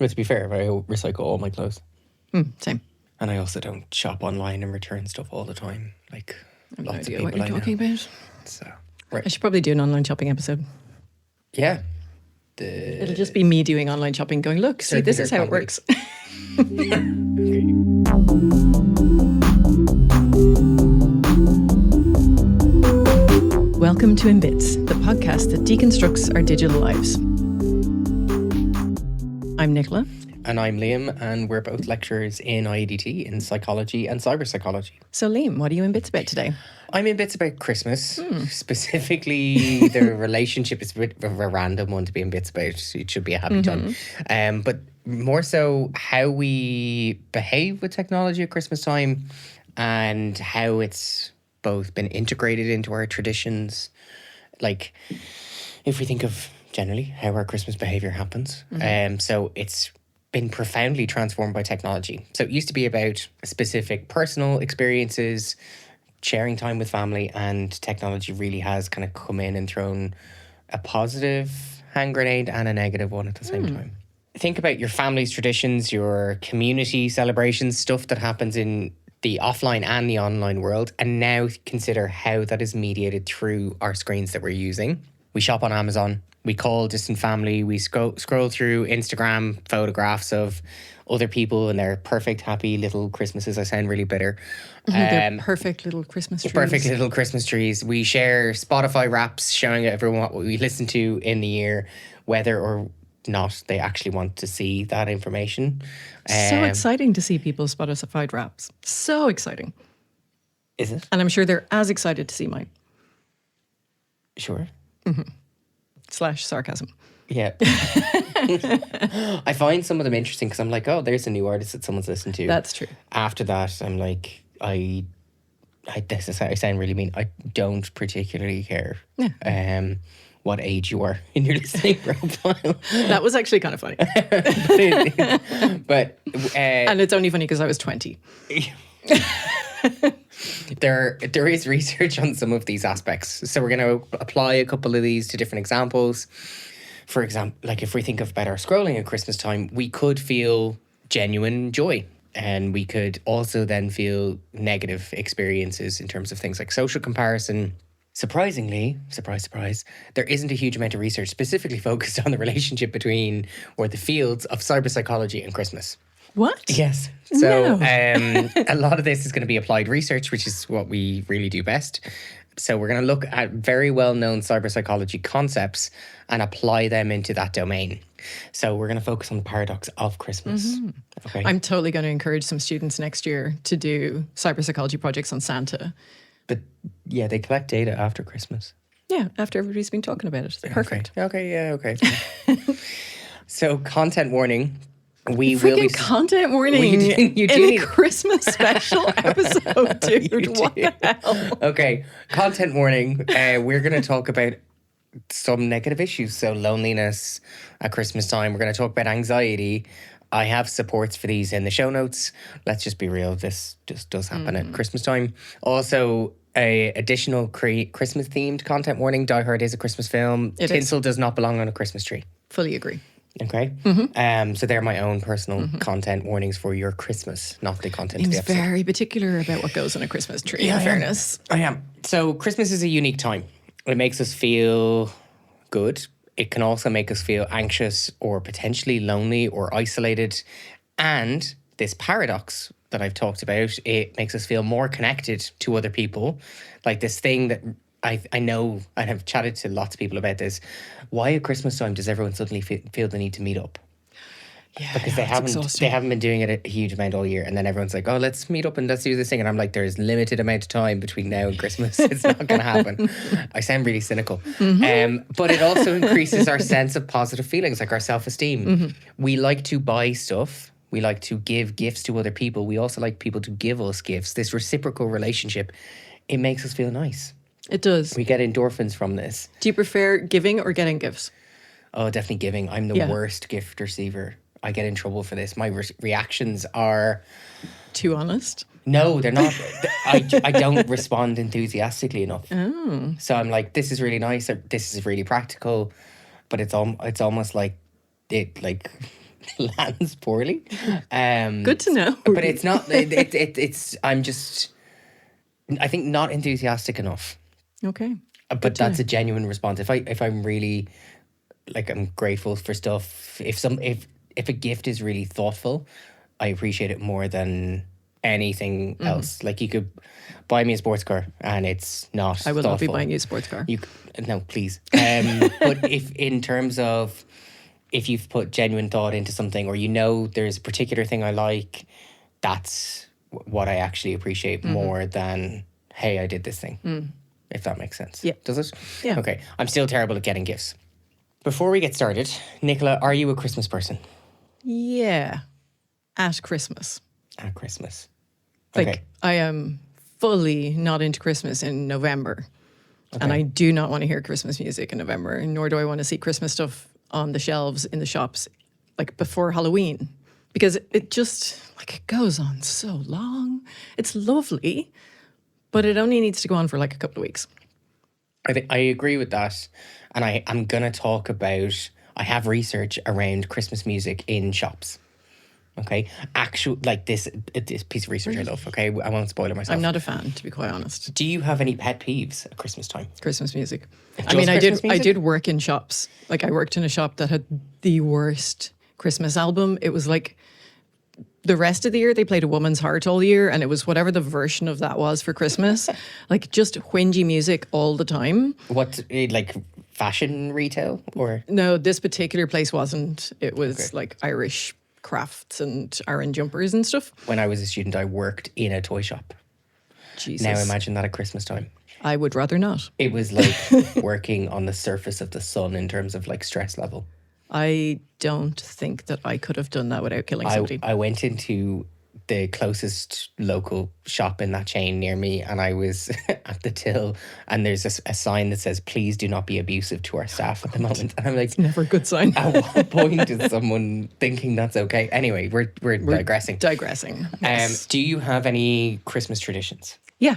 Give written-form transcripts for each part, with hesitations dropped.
But to be fair, I recycle all my clothes. Same. And I also don't shop online and return stuff all the time. Like I have no lots of idea people what you're I know. talking about. So, I should probably do an online shopping episode. yeah. It'll just be me doing online shopping going, look, see, this is how it works. Welcome to In Bits, the podcast that deconstructs our digital lives. I'm Nicola. And I'm Liam, and we're both lecturers in IEDT in psychology and cyber psychology. So Liam, what are you in bits about today? I'm in bits about Christmas. Specifically, the relationship is a bit of a random one to be in bits about. It should be a happy time. But more so how we behave with technology at Christmas time and how it's both been integrated into our traditions. Like, if we think of generally how our Christmas behaviour happens. So it's been profoundly transformed by technology. So it used to be about specific personal experiences, sharing time with family, and technology really has kind of come in and thrown a positive hand grenade and a negative one at the same time. Think about your family's traditions, your community celebrations, stuff that happens in the offline and the online world, and now consider how that is mediated through our screens that we're using. We shop on Amazon. We call distant family. We scroll through Instagram photographs of other people and their perfect, happy little Christmases. I sound really bitter. They're perfect little Christmas trees. Perfect little Christmas trees. We share Spotify raps showing everyone what we listen to in the year, whether or not they actually want to see that information. So exciting to see people's Spotify raps. So exciting. Is it? And I'm sure they're as excited to see mine. Sure. / sarcasm. Yeah. I find some of them interesting because I'm like, oh, there's a new artist that someone's listened to. That's true. After that, I'm like, I sound really mean. I don't particularly care what age you are in your listening profile. That was actually kind of funny. But and it's only funny because I was 20. There is research on some of these aspects. So we're going to apply a couple of these to different examples. For example, like if we think about our scrolling at Christmas time, we could feel genuine joy. And we could also then feel negative experiences in terms of things like social comparison. Surprisingly, surprise, surprise, there isn't a huge amount of research specifically focused on the relationship between or the fields of cyber psychology and Christmas. What? Yes. So No. a lot of this is going to be applied research, which is what we really do best. So we're going to look at very well-known cyber psychology concepts and apply them into that domain. So we're going to focus on the paradox of Christmas. Okay. I'm totally going to encourage some students next year to do cyber psychology projects on Santa. But yeah, they collect data after Christmas. Yeah, after everybody's been talking about it. Perfect. Okay. So content warning. We will be content warning you do in need a Christmas special episode, dude. What the hell? Okay, content warning. We're going to talk about some negative issues. So loneliness at Christmas time. We're going to talk about anxiety. I have supports for these in the show notes. Let's just be real. This just does happen at Christmas time. Also, a additional Christmas themed content warning. Die Hard is a Christmas film. Tinsel does not belong on a Christmas tree. Fully agree. Okay. So they're my own personal content warnings for your Christmas, not the content of the He's episode. very particular about what goes on a Christmas tree, in fairness. I am. So Christmas is a unique time. It makes us feel good. It can also make us feel anxious or potentially lonely or isolated. And this paradox that I've talked about, it makes us feel more connected to other people. Like this thing that I know, I have chatted to lots of people about this. Why at Christmas time does everyone suddenly feel the need to meet up? Yeah, Because they haven't been doing it a huge amount all year, and then everyone's like, "Oh, let's meet up and let's do this thing." And I'm like, "There's limited amount of time between now and Christmas. It's not going to happen." I sound really cynical, but it also increases our sense of positive feelings, like our self-esteem. We like to buy stuff. We like to give gifts to other people. We also like people to give us gifts. This reciprocal relationship, it makes us feel nice. It does. We get endorphins from this. Do you prefer giving or getting gifts? Oh, definitely giving. I'm the worst gift receiver. I get in trouble for this. My reactions are... Too honest? No, they're not. I don't respond enthusiastically enough. Oh. So I'm like, this is really nice. Or, this is really practical. But it's almost like it lands poorly. Good to know. But it's not. It's. I'm just. I think not enthusiastic enough. Okay. But that's a genuine response. If I'm really, like, I'm grateful for stuff. If a gift is really thoughtful, I appreciate it more than anything else. Like, you could buy me a sports car and it's not. I will not be thoughtful. buying you a sports car. No, please. But if in terms of if you've put genuine thought into something, or there's a particular thing I like, that's what I actually appreciate more than, hey, I did this thing. If that makes sense. Yeah. Does it? Yeah. Okay. I'm still terrible at getting gifts. Before we get started, Nicola, are you a Christmas person? Yeah. At Christmas. At Christmas. Like, Okay. I am fully not into Christmas in November. And I do not want to hear Christmas music in November, nor do I want to see Christmas stuff on the shelves in the shops, like, before Halloween. Because it just, like, it goes on so long. It's lovely, but it only needs to go on for like a couple of weeks. I agree with that. And I'm going to talk about, I have research around Christmas music in shops. Okay. Like this piece of research I love. Okay. I won't spoil it myself. I'm not a fan, to be quite honest. Do you have any pet peeves at Christmas time? Christmas music. Just Christmas I music? did work in shops. Like, I worked in a shop that had the worst Christmas album. It was like, the rest of the year they played A Woman's Heart all year, and it was whatever the version of that was for Christmas. Like, just whingy music all the time. What, like fashion retail or? No, this particular place wasn't. It was like Irish crafts and Aran jumpers and stuff. When I was a student, I worked in a toy shop. Jesus. Now imagine that at Christmas time. I would rather not. It was like working on the surface of the sun in terms of like stress level. I don't think that I could have done that without killing somebody. I went into the closest local shop in that chain near me, and I was at the till, and there's a sign that says, "Please do not be abusive to our staff at the moment." And I'm like, Never a good sign. at what point is someone thinking that's okay? Anyway, we're digressing. Digressing. Yes. Do you have any Christmas traditions? Yeah.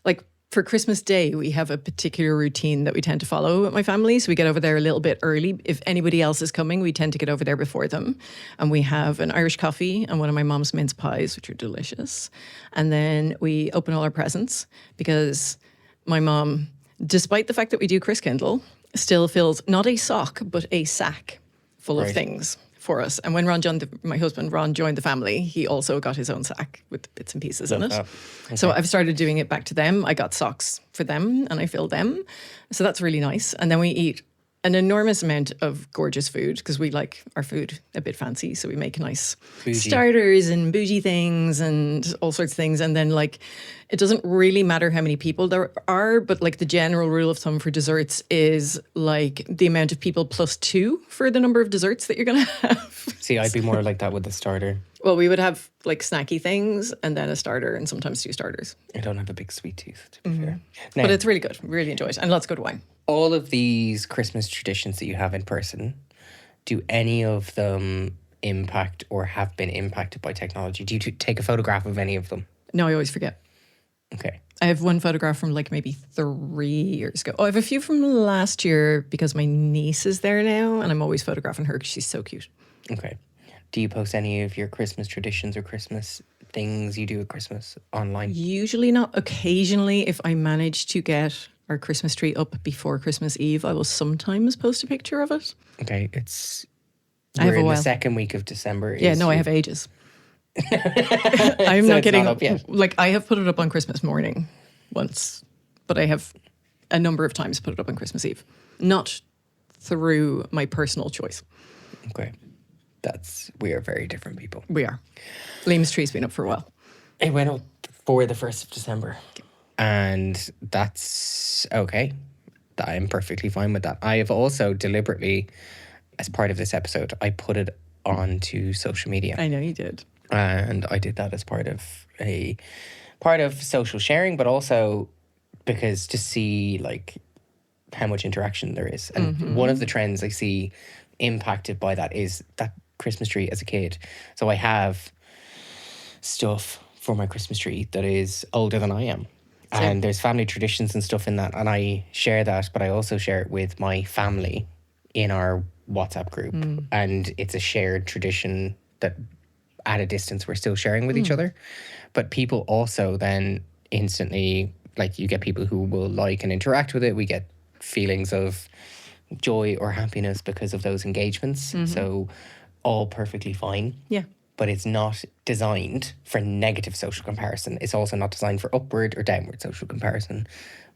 Like, for Christmas Day, we have a particular routine that we tend to follow with my family. So we get over there a little bit early. If anybody else is coming, we tend to get over there before them. And we have an Irish coffee and one of my mom's mince pies, which are delicious. And then we open all our presents, because my mom, despite the fact that we do Christkindle, still fills not a sock, but a sack full of things for us. And when my husband Ron joined the family, he also got his own sack with bits and pieces in it. Okay. So I've started doing it back to them. I got socks for them and I filled them. So that's really nice. And then we eat an enormous amount of gorgeous food, because we like our food a bit fancy. So we make nice starters and bougie things and all sorts of things. And then, like, it doesn't really matter how many people there are, but like the general rule of thumb for desserts is like the amount of people plus 2 for the number of desserts that you're going to have. See, I'd be more like that with the starter. Well, we would have like snacky things and then a starter and sometimes 2 starters. I don't have a big sweet tooth, to be fair. Now, But it's really good. We really enjoy it. And lots of good wine. all of these Christmas traditions that you have in person, do any of them impact or have been impacted by technology? Do you take a photograph of any of them? No, I always forget. Okay. I have one photograph from like maybe 3 years ago. Oh, I have a few from last year because my niece is there now and I'm always photographing her because she's so cute. Okay. Do you post any of your Christmas traditions or Christmas things you do at Christmas online? Usually not. Occasionally, if I manage to get our Christmas tree up before Christmas Eve, I will sometimes post a picture of it. Okay. I have We're a in while. the second week of December. Yeah, no, I have ages. I'm So not it's getting not up yet. like I have put it up on Christmas morning once, but I have a number of times put it up on Christmas Eve, not through my personal choice. Okay. We are very different people. We are. Liam's tree's been up for a while. It went up for the 1st of December. And that's okay. I'm perfectly fine with that. I have also deliberately, as part of this episode, I put it onto social media. I know you did. And I did that as part of social sharing, but also because to see like how much interaction there is. And one of the trends I see impacted by that is that Christmas tree as a kid. So I have stuff for my Christmas tree that is older than I am. Same. And there's family traditions and stuff in that. And I share that, but I also share it with my family in our WhatsApp group, and it's a shared tradition that at a distance we're still sharing with each other. But people also then instantly, like, you get people who will like and interact with it. We get feelings of joy or happiness because of those engagements. So all perfectly fine. Yeah. But it's not designed for negative social comparison. It's also not designed for upward or downward social comparison.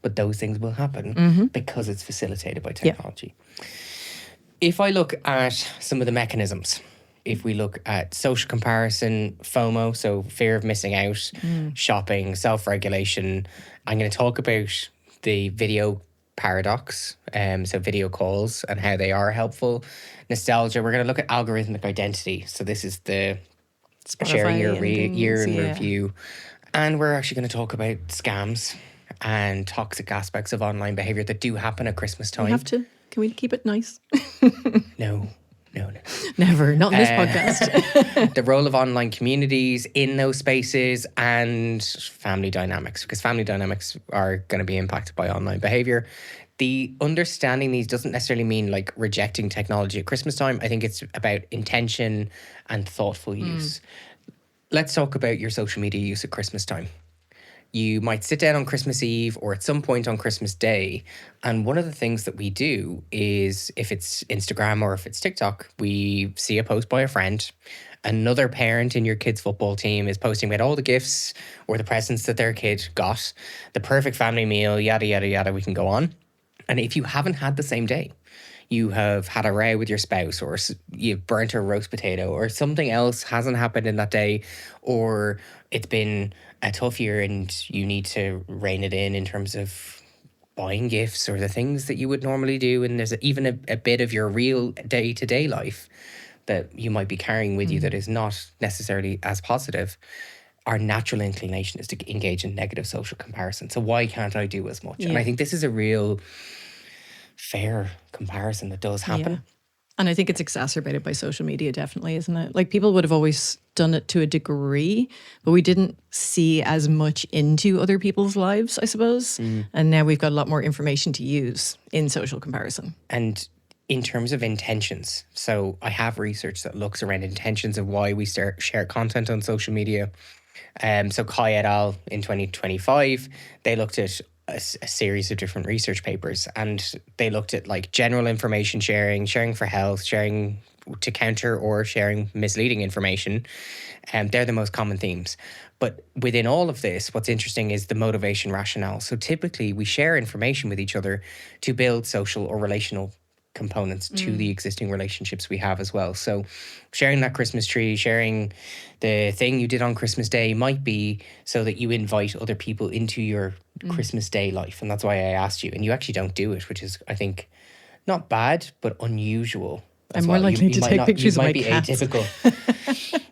But those things will happen because it's facilitated by technology. If I look at some of the mechanisms, if we look at social comparison, FOMO, so fear of missing out, shopping, self-regulation, I'm going to talk about the video paradox, so video calls and how they are helpful. Nostalgia, we're going to look at algorithmic identity. So this is the sharing your year in review. And we're actually going to talk about scams and toxic aspects of online behavior that do happen at Christmas time. We have to. Can we keep it nice? No. Never. Not in this podcast. The role of online communities in those spaces and family dynamics, because family dynamics are going to be impacted by online behavior. The understanding these doesn't necessarily mean like rejecting technology at Christmas time. I think it's about intention and thoughtful use. Let's talk about your social media use at Christmas time. You might sit down on Christmas Eve or at some point on Christmas Day. And one of the things that we do is, if it's Instagram or if it's TikTok, we see a post by a friend. Another parent in your kid's football team is posting about all the gifts or the presents that their kid got, the perfect family meal, yada, yada, yada. We can go on. And if you haven't had the same day, you have had a row with your spouse, or you've burnt a roast potato, or something else hasn't happened in that day, or it's been a tough year and you need to rein it in terms of buying gifts or the things that you would normally do, and there's even a bit of your real day-to-day life that you might be carrying with you that is not necessarily as positive, our natural inclination is to engage in negative social comparison. So why can't I do as much? And I think this is a real fair comparison that does happen. Yeah. And I think it's exacerbated by social media, definitely, isn't it? Like, people would have always done it to a degree, but we didn't see as much into other people's lives, I suppose. And now we've got a lot more information to use in social comparison. And in terms of intentions, so I have research that looks around intentions of why we share content on social media. So Kai et al. In 2025, they looked at a series of different research papers, and they looked at like general information sharing for health, sharing to counter or sharing misleading information. They're the most common themes. But within all of this, what's interesting is the motivation rationale. So typically we share information with each other to build social or relational components to the existing relationships we have as well. So sharing that Christmas tree, sharing the thing you did on Christmas Day might be so that you invite other people into your Christmas Day life. And that's why I asked you. And you actually don't do it, which is, I think, not bad, but unusual. I'm more likely to take pictures of my cats. Atypical.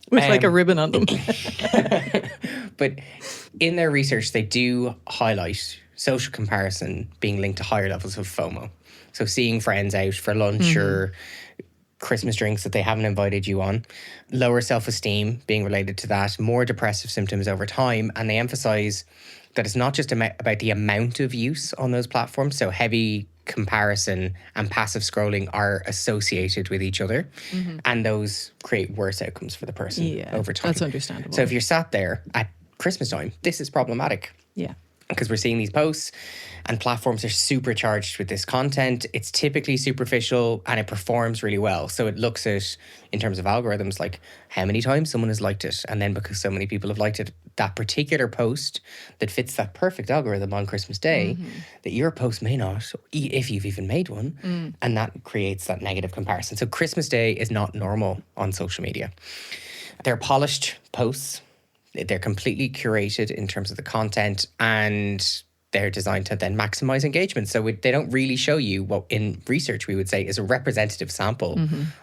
With like a ribbon on them. But in their research, they do highlight social comparison being linked to higher levels of FOMO. So seeing friends out for lunch or Christmas drinks that they haven't invited you on, lower self-esteem being related to that, more depressive symptoms over time. And they emphasize that it's not just about the amount of use on those platforms. So heavy comparison and passive scrolling are associated with each other. And those create worse outcomes for the person over time. That's understandable. So if you're sat there at Christmas time, this is problematic. Yeah. Because we're seeing these posts and platforms are supercharged with this content. It's typically superficial and it performs really well. So it looks at, in terms of algorithms, like how many times someone has liked it. And then because so many people have liked it, that particular post that fits that perfect algorithm on Christmas Day, that your post may not, if you've even made one. And that creates that negative comparison. So Christmas Day is not normal on social media. They're polished posts. They're completely curated in terms of the content, and they're designed to then maximize engagement. So they don't really show you what in research we would say is a representative sample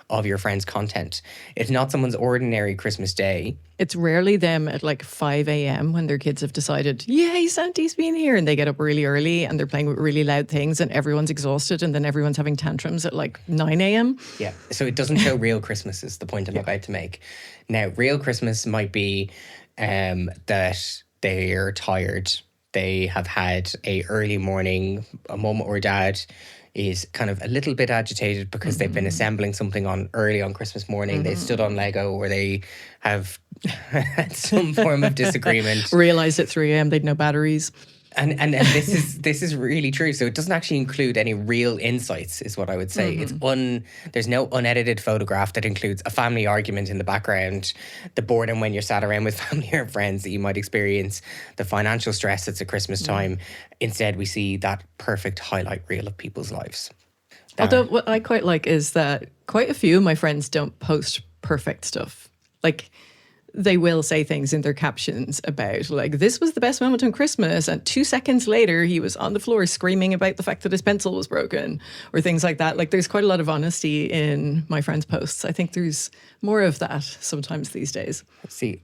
of your friend's content. It's not someone's ordinary Christmas day. It's rarely them at like 5 a.m. when their kids have decided, yay, Santa's been here. And they get up really early and they're playing with really loud things and everyone's exhausted and then everyone's having tantrums at like 9 a.m. Yeah. So it doesn't show real Christmas is the point I'm about to make. Now, real Christmas might be that they're tired. They have had a early morning, a mum or dad, is kind of a little bit agitated because they've been assembling something on early on Christmas morning. They stood on Lego, or they have had some form of disagreement. Realized at 3 a.m. they'd no batteries. And this is really true. So it doesn't actually include any real insights, is what I would say. It's there's no unedited photograph that includes a family argument in the background, the boredom when you're sat around with family or friends that you might experience, the financial stress that's at Christmas time. Instead, we see that perfect highlight reel of people's lives. Although what I quite like is that quite a few of my friends don't post perfect stuff. Like, they will say things in their captions about, like, this was the best moment on Christmas, and 2 seconds later he was on the floor screaming about the fact that his pencil was broken, or things like that. Like, there's quite a lot of honesty in my friends' posts. I think there's more of that sometimes these days. See,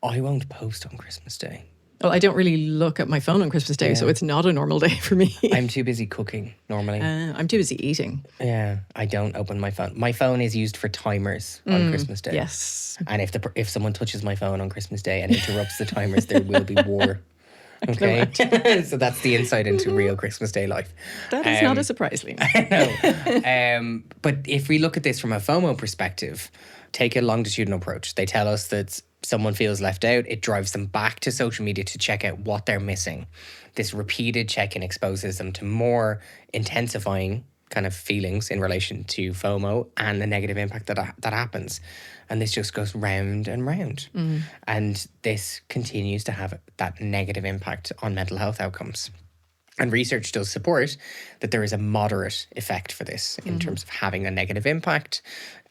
I won't post on Christmas Day. Well, I don't really look at my phone on Christmas Day, so it's not a normal day for me. I'm too busy cooking normally. I'm too busy eating. Yeah, I don't open my phone. My phone is used for timers on Christmas Day. Yes. And if someone touches my phone on Christmas Day and interrupts the timers, there will be war. Okay, so that's the insight into real Christmas Day life. That is not a surprise, Liam. No. But if we look at this from a FOMO perspective, take a longitudinal approach. They tell us that someone feels left out. It drives them back to social media to check out what they're missing. This repeated check-in exposes them to more intensifying kind of feelings in relation to FOMO and the negative impact that happens. And this just goes round and round. And this continues to have that negative impact on mental health outcomes. And research does support that there is a moderate effect for this in terms of having a negative impact.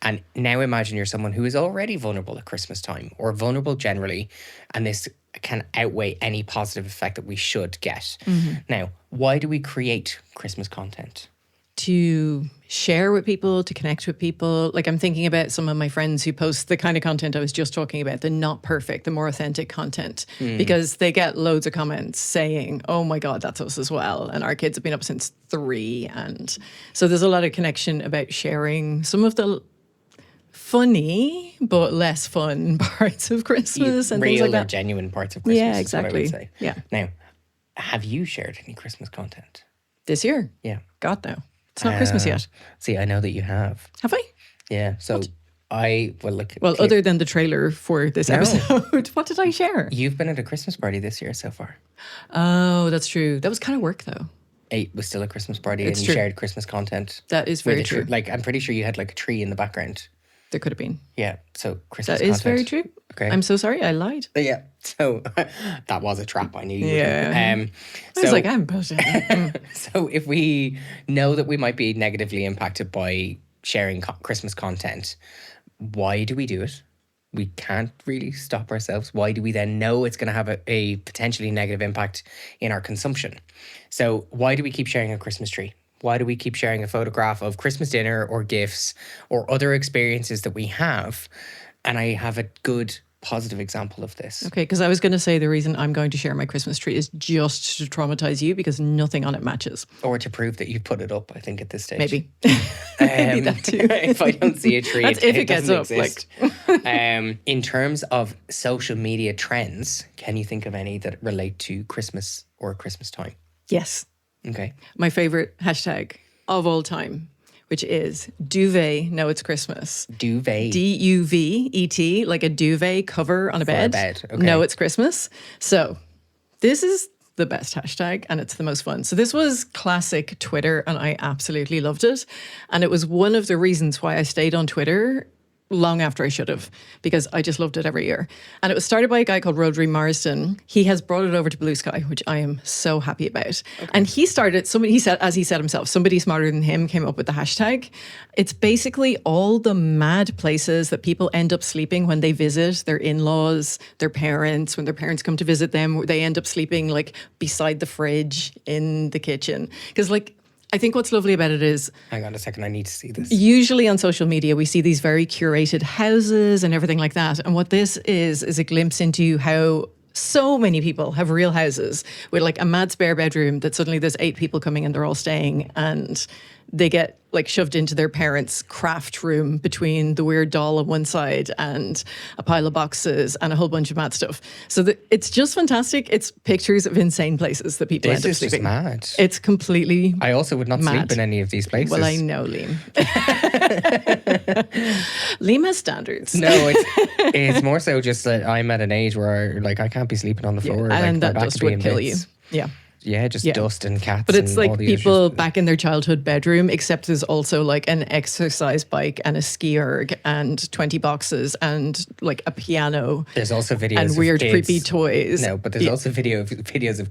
And now imagine you're someone who is already vulnerable at Christmas time, or vulnerable generally, and this can outweigh any positive effect that we should get. Now, why do we create Christmas content? To share with people, to connect with people. Like, I'm thinking about some of my friends who post the kind of content I was just talking about, the not perfect, the more authentic content, because they get loads of comments saying, oh my God, that's us as well. And our kids have been up since 3. And so there's a lot of connection about sharing some of the funny but less fun parts of Christmas and things like that. Real or genuine parts of Christmas. Yeah, exactly. Is what I would say. Yeah. Now, have you shared any Christmas content? This year? Yeah. God, no. It's not Christmas yet. See, I know that you have. Have I? Yeah. So Well, other than the trailer for this episode, what did I share? You've been at a Christmas party this year so far. Oh, that's true. That was kind of work, though. It was still a Christmas party, and you true. shared Christmas content. That is very true. Like, I'm pretty sure you had like a tree in the background. There could have been. Yeah. So Christmas That content. is very true. Okay. I'm so sorry. I lied. Yeah. So that was a trap. I knew you Yeah. would. I was like, I'm bullshit. So if we know that we might be negatively impacted by sharing Christmas content, why do we do it? We can't really stop ourselves. Why do we then know it's going to have a potentially negative impact in our consumption? So why do we keep sharing a Christmas tree? Why do we keep sharing a photograph of Christmas dinner or gifts or other experiences that we have? And I have a good positive example of this. Okay, because I was going to say the reason I'm going to share my Christmas tree is just to traumatize you because nothing on it matches. Or to prove that you put it up, I think, at this stage. Maybe. Maybe that too. If I don't see a tree, That's if it gets doesn't up. exist. In terms of social media trends, can you think of any that relate to Christmas or Christmas time? Yes. Okay. My favorite hashtag of all time, which is duvet, no, it's Christmas. Duvet. D-U-V-E-T, like a duvet cover on a bed. Okay. No, it's Christmas. So this is the best hashtag and it's the most fun. So this was classic Twitter and I absolutely loved it. And it was one of the reasons why I stayed on Twitter long after I should have, because I just loved it every year. And it was started by a guy called Rodri Marsden. He has brought it over to Blue Sky, which I am so happy about. Okay. And he started, he said, as he said himself, somebody smarter than him came up with the hashtag. It's basically all the mad places that people end up sleeping when they visit their in-laws, their parents, when their parents come to visit them, they end up sleeping like beside the fridge in the kitchen. Because like, I think what's lovely about it is... Hang on a second, I need to see this. Usually on social media, we see these very curated houses and everything like that. And what this is a glimpse into how so many people have real houses with like a mad spare bedroom that suddenly there's 8 people coming and they're all staying, and they get like shoved into their parents' craft room between the weird doll on one side and a pile of boxes and a whole bunch of mad stuff. So it's just fantastic. It's pictures of insane places that people This end up is just sleeping. mad. It's completely I also would not sleep mad. in any of these places. Well, I know, Liam. Liam has standards. No, it's more so just that I'm at an age where like I can't be sleeping on the floor. and like, that my back dust would be would in kill you. bits. Yeah. Yeah, just Yeah. dust and cats. But it's and all like the people issues. back in their childhood bedroom, except there's also like an exercise bike and a ski erg and 20 boxes and like a piano There's also videos and of weird, kids. creepy toys. No, but there's Yeah. also videos of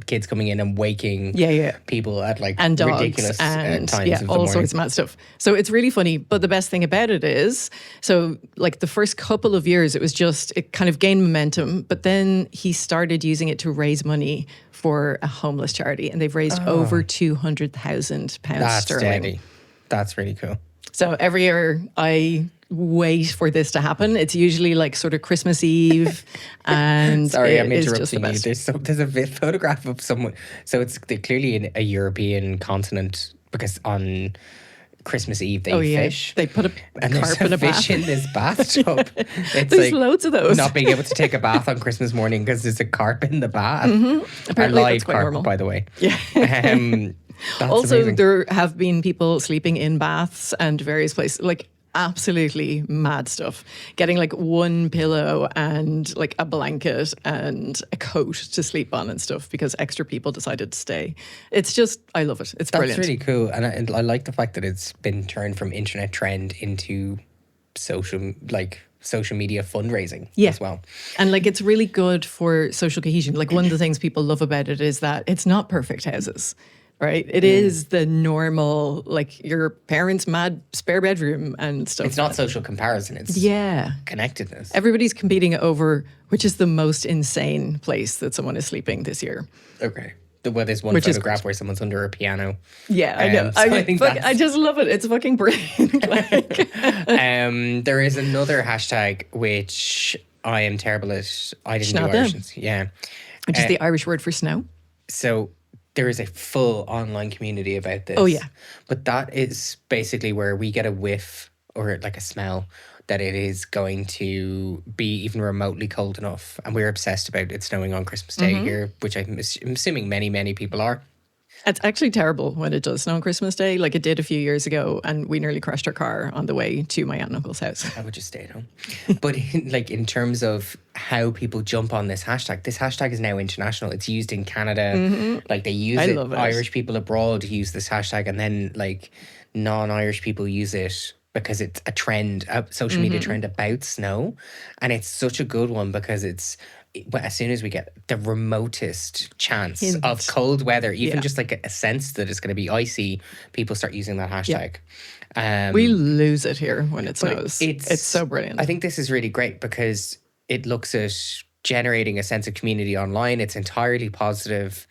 kids coming in and waking Yeah. people at like And dogs ridiculous and times of the all morning. sorts of mad stuff. So it's really funny. But the best thing about it is, so like the first couple of years, it kind of gained momentum. But then he started using it to raise money for a homeless charity, and they've raised over £200,000 That's sterling. steady. That's really cool. So every year I wait for this to happen. It's usually like sort of Christmas Eve, and Sorry, I'm it is just the interrupting you. best. There's a photograph of someone. So they're clearly in a European continent because on Christmas Eve they fish. They put a And there's carp a in a fish bath. in this bathtub. It's There's like loads of those. not being able to take a bath on Christmas morning because there's a carp in the bath. Apparently a that's live quite carp, normal. by the way. Yeah. That's Also, amazing. there have been people sleeping in baths and various places, like absolutely mad stuff. Getting like one pillow and like a blanket and a coat to sleep on and stuff because extra people decided to stay. It's just, I love it. It's That's brilliant. really cool, and I like the fact that it's been turned from internet trend into social media fundraising as well. And like it's really good for social cohesion. Like one of the things people love about it is that it's not perfect houses, right? It is the normal, like your parents' mad spare bedroom and stuff. It's not social comparison; it's connectedness. Everybody's competing over which is the most insane place that someone is sleeping this year. Okay. Well, there's one Which is photograph where someone's under a piano. Yeah, I know. So I think that's- I just love it. It's fucking brilliant. Like, There is another hashtag which I am terrible at. I didn't do Schnapper. Irish. Yeah. which is the Irish word for snow. So there is a full online community about this. Oh, yeah. But that is basically where we get a whiff or like a smell that it is going to be even remotely cold enough. And we're obsessed about it snowing on Christmas Day here, which I'm assuming many people are. It's actually terrible when it does snow on Christmas Day, like it did a few years ago, and we nearly crashed our car on the way to my aunt and uncle's house. I would just stay at home. But in terms of how people jump on this hashtag is now international. It's used in Canada. Like they use I it. love it. Irish people abroad use this hashtag, and then like non-Irish people use it because it's a trend, a social media trend about snow. And it's such a good one because as soon as we get the remotest chance of cold weather, even just like a sense that it's going to be icy, people start using that hashtag. We lose it here when it But snows. It's so brilliant. I think this is really great because it looks at generating a sense of community online. It's entirely positive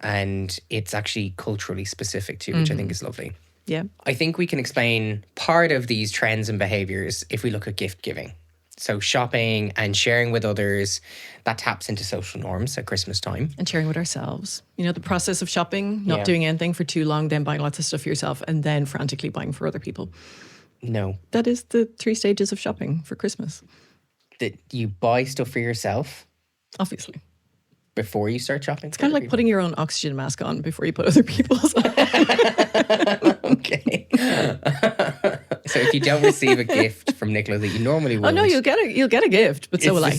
and it's actually culturally specific too, which I think is lovely. Yeah. I think we can explain part of these trends and behaviors if we look at gift giving. So shopping and sharing with others, that taps into social norms at Christmas time. And sharing with ourselves. You know, the process of shopping, not Yeah. doing anything for too long, then buying lots of stuff for yourself, and then frantically buying for other people. No, That is the 3 stages of shopping for Christmas, that you buy stuff for yourself obviously. before you start shopping. It's kind of like putting your own oxygen mask on before you put other people's on. Okay. So if you don't receive a gift from Nicola that you normally would. Oh no, you'll get a gift, but so will I.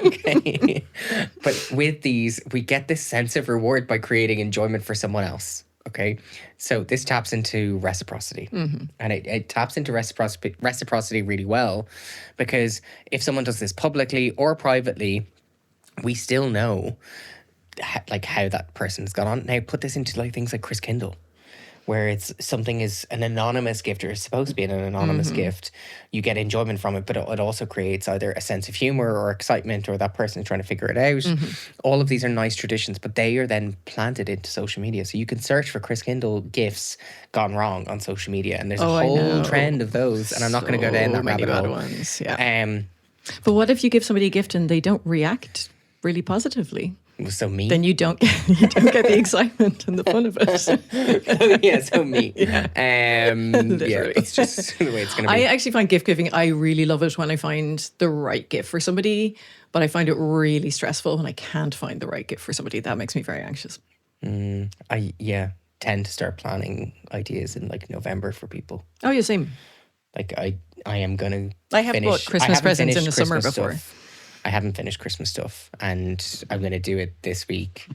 Okay. But with these, we get this sense of reward by creating enjoyment for someone else. Okay. So this taps into reciprocity. And it taps into reciprocity really well because if someone does this publicly or privately, we still know like how that person's gone on. Now put this into like things like Chris Kindle, where it's something is an anonymous gift or is supposed to be an anonymous gift. You get enjoyment from it, but it also creates either a sense of humor or excitement or that person is trying to figure it out. All of these are nice traditions, but they are then planted into social media. So you can search for Chris Kindle gifts gone wrong on social media and there's a I whole know. trend of those. And I'm not going to go down that So many rabbit bad hole. ones. Yeah. But what if you give somebody a gift and they don't react really positively? So me. Then you don't get the excitement and the fun of it. Yeah, so me. Yeah, Literally. that's just the way it's going to I be. actually find gift giving, I really love it when I find the right gift for somebody, but I find it really stressful when I can't find the right gift for somebody. That makes me very anxious. I tend to start planning ideas in like November for people. Oh, yeah, same. Like I am gonna. I have bought Christmas presents in the summer before. I haven't finished Christmas stuff, and I'm gonna do it this week,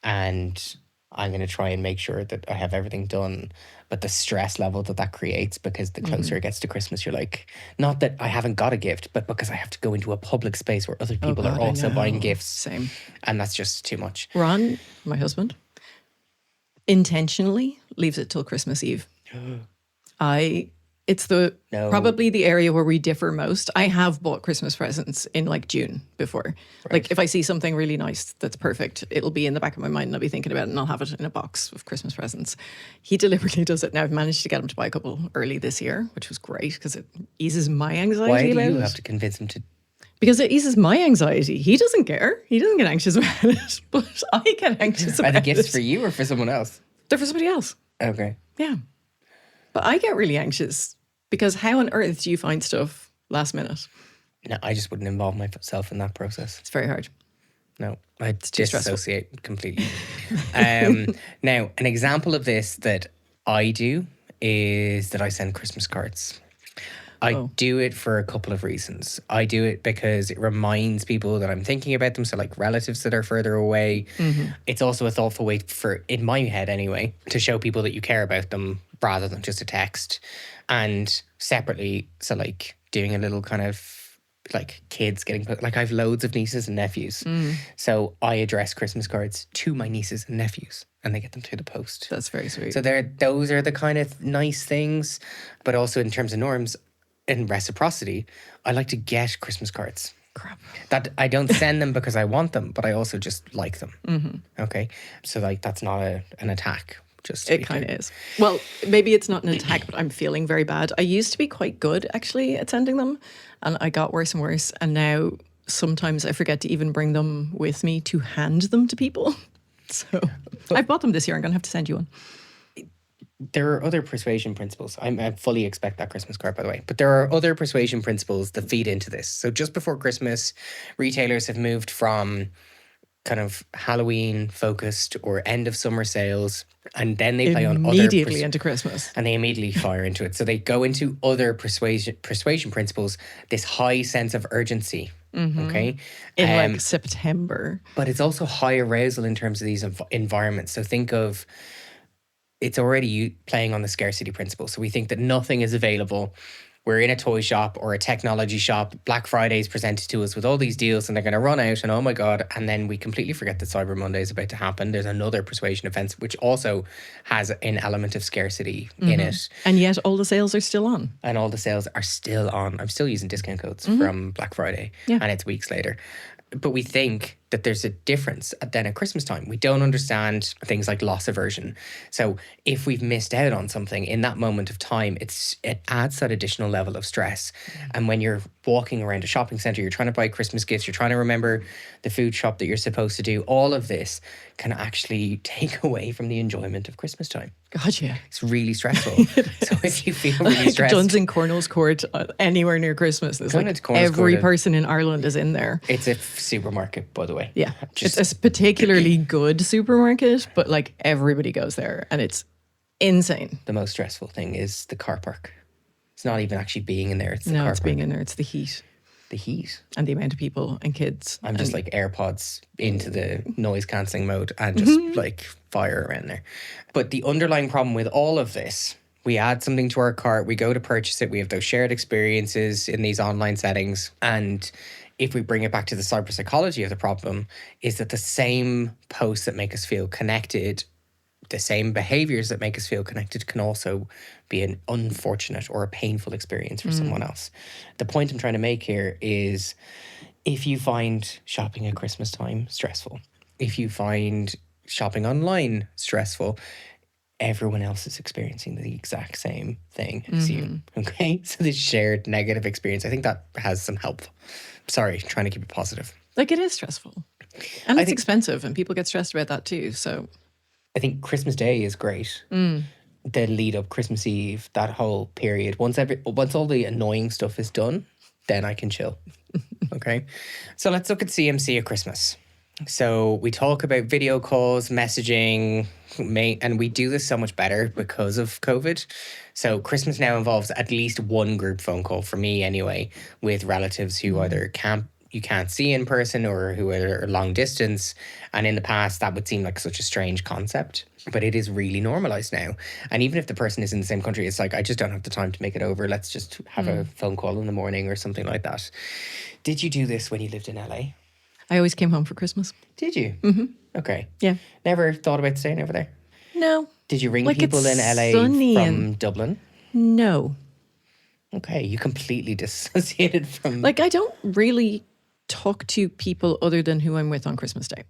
and I'm gonna try and make sure that I have everything done. But the stress level that creates, because the closer it gets to Christmas, you're like, not that I haven't got a gift, but because I have to go into a public space where other people are God, I also buying know. gifts, Same. and that's just too much. Ron, my husband, intentionally leaves it till Christmas Eve. It's No. probably the area where we differ most. I have bought Christmas presents in like June before. Like if I see something really nice that's perfect, it'll be in the back of my mind and I'll be thinking about it and I'll have it in a box of Christmas presents. He deliberately does it. Now I've managed to get him to buy a couple early this year, which was great because it eases my anxiety Why do about you it. have to convince him to? Because it eases my anxiety. He doesn't care. He doesn't get anxious about it, but I get anxious Are about the gifts it. for you or for someone else? They're for somebody else. Okay. Yeah. But I get really anxious because how on earth do you find stuff last minute? No, I just wouldn't involve myself in that process. It's very hard. No, I too stressful. disassociate completely. Now, an example of this that I do is that I send Christmas cards. I do it for a couple of reasons. I do it because it reminds people that I'm thinking about them. So, like relatives that are further away. It's also a thoughtful way for, in my head anyway, to show people that you care about them rather than just a text. And separately, so like doing a little kind of like kids getting put, like I have loads of nieces and nephews. So I address Christmas cards to my nieces and nephews and they get them through the post. That's very sweet. So those are the kind of nice things. But also in terms of norms and reciprocity, I like to get Christmas cards. Crap. That I don't send them because I want them, but I also just like them. Okay. So like that's not an attack. Just to It be kind clear. of is. Well, maybe it's not an attack, but I'm feeling very bad. I used to be quite good actually at sending them, and I got worse and worse. And now sometimes I forget to even bring them with me to hand them to people. So I bought them this year. I'm going to have to send you one. There are other persuasion principles. I fully expect that Christmas card, by the way. But there are other persuasion principles that feed into this. So just before Christmas, retailers have moved from kind of Halloween focused or end of summer sales, and then they play on other Immediately into Christmas. and they immediately fire into it. So they go into other persuasion principles, this high sense of urgency. Okay. In like September. But it's also high arousal in terms of these environments. So think of, it's already playing on the scarcity principle. So we think that nothing is available. We're in a toy shop or a technology shop. Black Friday is presented to us with all these deals and they're going to run out and oh my God. And then we completely forget that Cyber Monday is about to happen. There's another persuasion offense, which also has an element of scarcity in it. And yet all the sales are still on. And all the sales are still on. I'm still using discount codes from Black Friday and it's weeks later. But we think that there's a difference then at Christmas time. We don't understand things like loss aversion. So if we've missed out on something in that moment of time, it adds that additional level of stress. And when you're walking around a shopping center, you're trying to buy Christmas gifts, you're trying to remember the food shop that you're supposed to do, all of this can actually take away from the enjoyment of Christmas time. God, yeah. It's really stressful. So if you feel really stressed, Duns in Cornell's Court, anywhere near Christmas. It's Going like into Cornell's every Court, person in Ireland is in there. it's a supermarket, by the way. Yeah. Just It's a particularly good supermarket, but like everybody goes there and it's insane. the most stressful thing is the car park. It's not even actually being in there. It's the No, car it's park. being in there. It's the heat The heat. and the amount of people and kids. I'm just like AirPods into the noise cancelling mode and just like fire around there. But the underlying problem with all of this, we add something to our cart, we go to purchase it, we have those shared experiences in these online settings. And if we bring it back to the cyber psychology of the problem, is that the same posts that make us feel connected, the same behaviors that make us feel connected can also be an unfortunate or a painful experience for someone else. The point I'm trying to make here is if you find shopping at Christmas time stressful, if you find shopping online stressful, everyone else is experiencing the exact same thing as you. Okay. So this shared negative experience, I think that has some help. Sorry, trying to keep it positive. Like, it is stressful. And it's expensive, and people get stressed about that too. So I think Christmas Day is great. The lead up, Christmas Eve, that whole period. Once all the annoying stuff is done, then I can chill. Okay. So let's look at CMC at Christmas. So we talk about video calls, messaging, and we do this so much better because of COVID. So Christmas now involves at least one group phone call, for me anyway, with relatives who either you can't see in person or who are long distance. And in the past, that would seem like such a strange concept, but it is really normalized now. And even if the person is in the same country, it's like, I just don't have the time to make it over. Let's just have a phone call in the morning or something like that. Did you do this when you lived in LA? I always came home for Christmas. Did you? Mm-hmm. Okay. Yeah. Never thought about staying over there? No. Did you ring Like, people in it's LA sunny from Dublin? No. Okay, you completely dissociated from... Like, I don't really talk to people other than who I'm with on Christmas Day,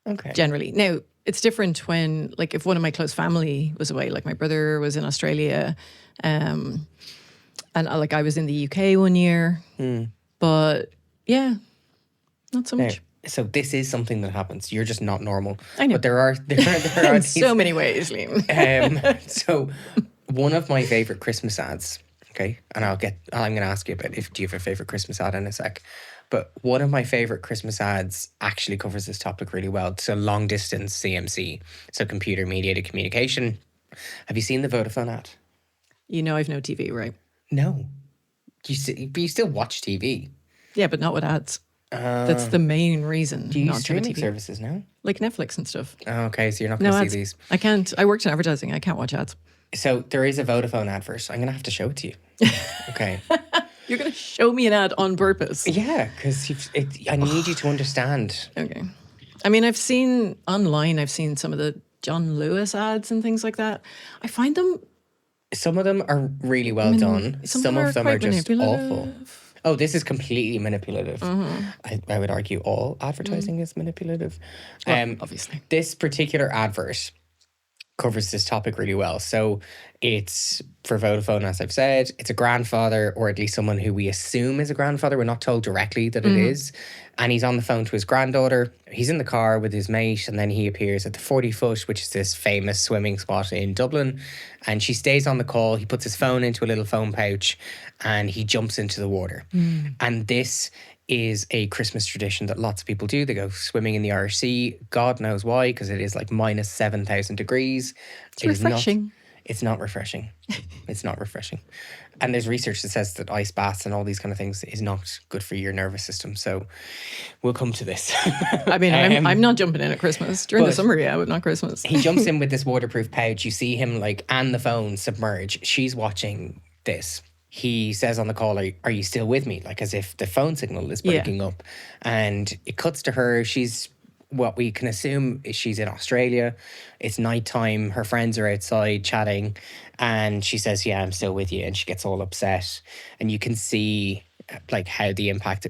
Okay. generally. Now, it's different when, like, if one of my close family was away, like my brother was in Australia, and I was in the UK one year. But yeah, not so Now, much. so this is something that happens. You're just not normal. I know. But there are In these, so many ways, Liam. so one of my favorite Christmas ads, okay, and I'm going to ask you about do you have a favorite Christmas ad in a sec. But one of my favorite Christmas ads actually covers this topic really well. So long distance CMC, so computer mediated communication. Have you seen the Vodafone ad? You know, I've no TV, right? No. But you still watch TV. Yeah, but not with ads. That's the main reason. Do you not use to have a streaming TV. services now? Like Netflix and stuff. Oh, okay, so you're not No going to ads. see these. I can't. I worked in advertising. I can't watch ads. So there is a Vodafone advert. I'm going to have to show it to you. Okay. You're going to show me an ad on purpose. Yeah, because I need you to understand. Okay. I mean, I've seen some of the John Lewis ads and things like that. I find them... Some of them are really well done. Some of them are quite just manipulative. awful. Oh, this is completely manipulative. I would argue all advertising is manipulative. Well, obviously. This particular advert covers this topic really well. So it's for Vodafone, as I've said. It's a grandfather, or at least someone who we assume is a grandfather. We're not told directly that it is. And he's on the phone to his granddaughter. He's in the car with his mate, and then he appears at the 40 Foot, which is this famous swimming spot in Dublin. And she stays on the call. He puts his phone into a little phone pouch and he jumps into the water. And this is a Christmas tradition that lots of people do. They go swimming in the Irish Sea. God knows why, because it is like minus 7,000 degrees. It's refreshing. It's not refreshing. It's not refreshing. And there's research that says that ice baths and all these kind of things is not good for your nervous system. So we'll come to this. I mean, I'm not jumping in at Christmas. During the summer, yeah, but not Christmas. He jumps in with this waterproof pouch. You see him and the phone submerge. She's watching this. He says on the call, are you still with me? Like as if the phone signal is breaking up. And it cuts to her. She's what we can assume is she's in Australia. It's nighttime. Her friends are outside chatting. And she says, yeah, I'm still with you. And she gets all upset. And you can see like how the impact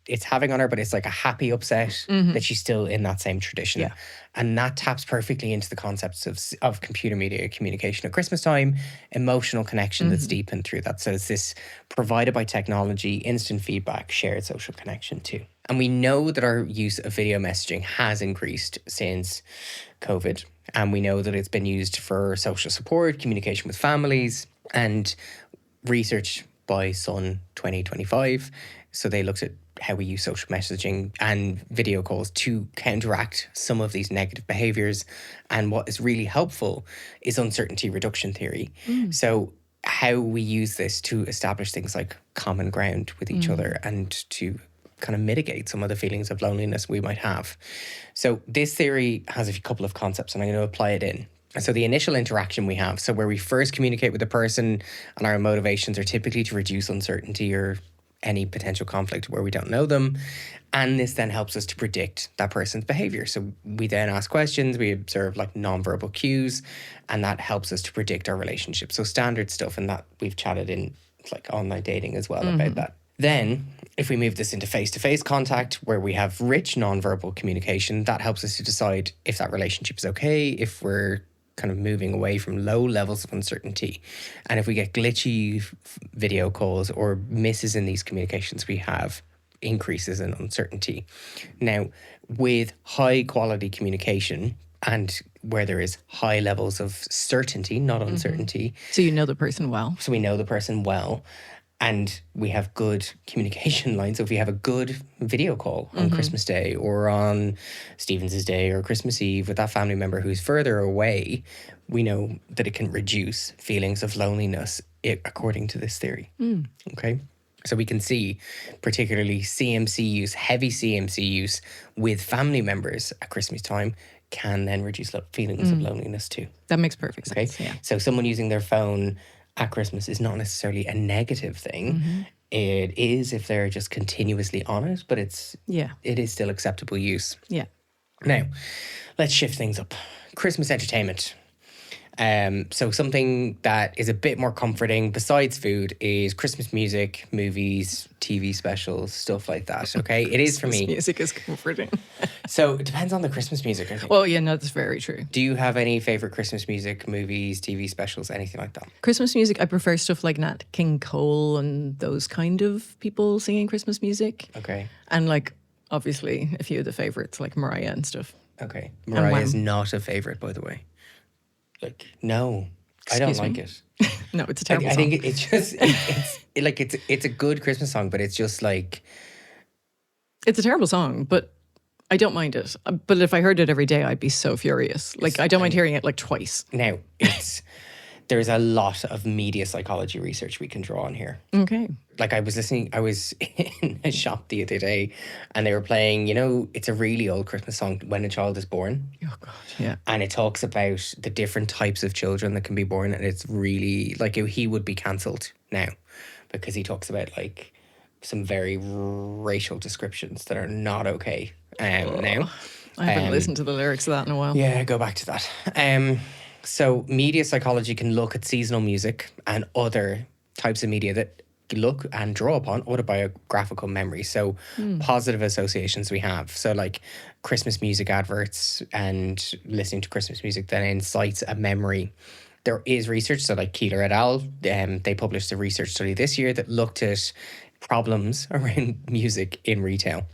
it's having on her, but it's like a happy upset that she's still in that same tradition. Yeah. And that taps perfectly into the concepts of computer media communication at Christmas time, emotional connection that's deepened through that. So it's this provided by technology, instant feedback, shared social connection too. And we know that our use of video messaging has increased since COVID. And we know that it's been used for social support, communication with families, and research by Sun 2025. So they looked at how we use social messaging and video calls to counteract some of these negative behaviors. And what is really helpful is uncertainty reduction theory. So how we use this to establish things like common ground with each other and to kind of mitigate some of the feelings of loneliness we might have. So this theory has a couple of concepts, and I'm going to apply it in. So the initial interaction we have, so where we first communicate with a person, and our motivations are typically to reduce uncertainty or any potential conflict where we don't know them. And this then helps us to predict that person's behavior. So we then ask questions, we observe like nonverbal cues, and that helps us to predict our relationship. So standard stuff, and that we've chatted in like online dating as well about that. Then, if we move this into face-to-face contact, where we have rich nonverbal communication, that helps us to decide if that relationship is okay, if we're kind of moving away from low levels of uncertainty. And if we get glitchy video calls or misses in these communications, we have increases in uncertainty. Now, with high quality communication and where there is high levels of certainty, not uncertainty, So you know the person well. so we know the person well, and we have good communication lines. So if we have a good video call on Christmas Day or on Stephen's Day or Christmas Eve with that family member who's further away, we know that it can reduce feelings of loneliness according to this theory. Okay. So we can see particularly CMC use, heavy CMC use with family members at Christmas time can then reduce feelings of loneliness too. That makes perfect Okay. sense. Yeah. So someone using their phone at Christmas is not necessarily a negative thing. It is if they're just continuously on it, but Yeah. it is still acceptable use. Yeah. Now, let's shift things up. Christmas entertainment. So something that is a bit more comforting besides food is Christmas music, movies, TV specials, stuff like that. Okay, it is for me. Music is comforting. So it depends on the Christmas music, I think. Well, yeah, no, that's very true. Do you have any favorite Christmas music, movies, TV specials, anything like that? Christmas music, I prefer stuff like Nat King Cole and those kind of people singing Christmas music. Okay. And like, obviously, a few of the favorites like Mariah and stuff. Okay. Mariah is Wham. not a favorite, by the way. Like, no, I don't Excuse like me? it. No, it's a terrible I song. think it's just it's a good Christmas song, but it's just like It's a terrible song, but I don't mind it. But if I heard it every day, I'd be so furious. Like, I don't mind hearing it like twice. now there's a lot of media psychology research we can draw on here. Okay. Like I was in a shop the other day and they were playing, it's a really old Christmas song, When a Child is Born. Oh, God. Yeah. And it talks about the different types of children that can be born. And it's really like he would be cancelled now because he talks about like some very racial descriptions that are not okay now. I haven't listened to the lyrics of that in a while. Yeah, go back to that. So media psychology can look at seasonal music and other types of media that look and draw upon autobiographical memory. So positive associations we have. So like Christmas music adverts and listening to Christmas music that incites a memory. There is research, so like Keeler et al., they published a research study this year that looked at problems around music in retail.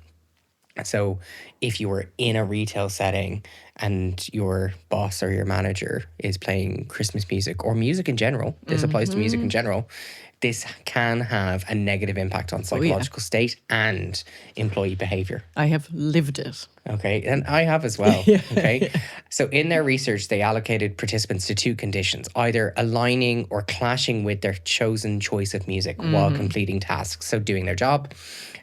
So if you were in a retail setting and your boss or your manager is playing Christmas music or music in general, this applies to music in general, this can have a negative impact on psychological state and employee behavior. I have lived it. Okay, and I have as well. Okay, so in their research, they allocated participants to two conditions, either aligning or clashing with their chosen choice of music while completing tasks, so doing their job.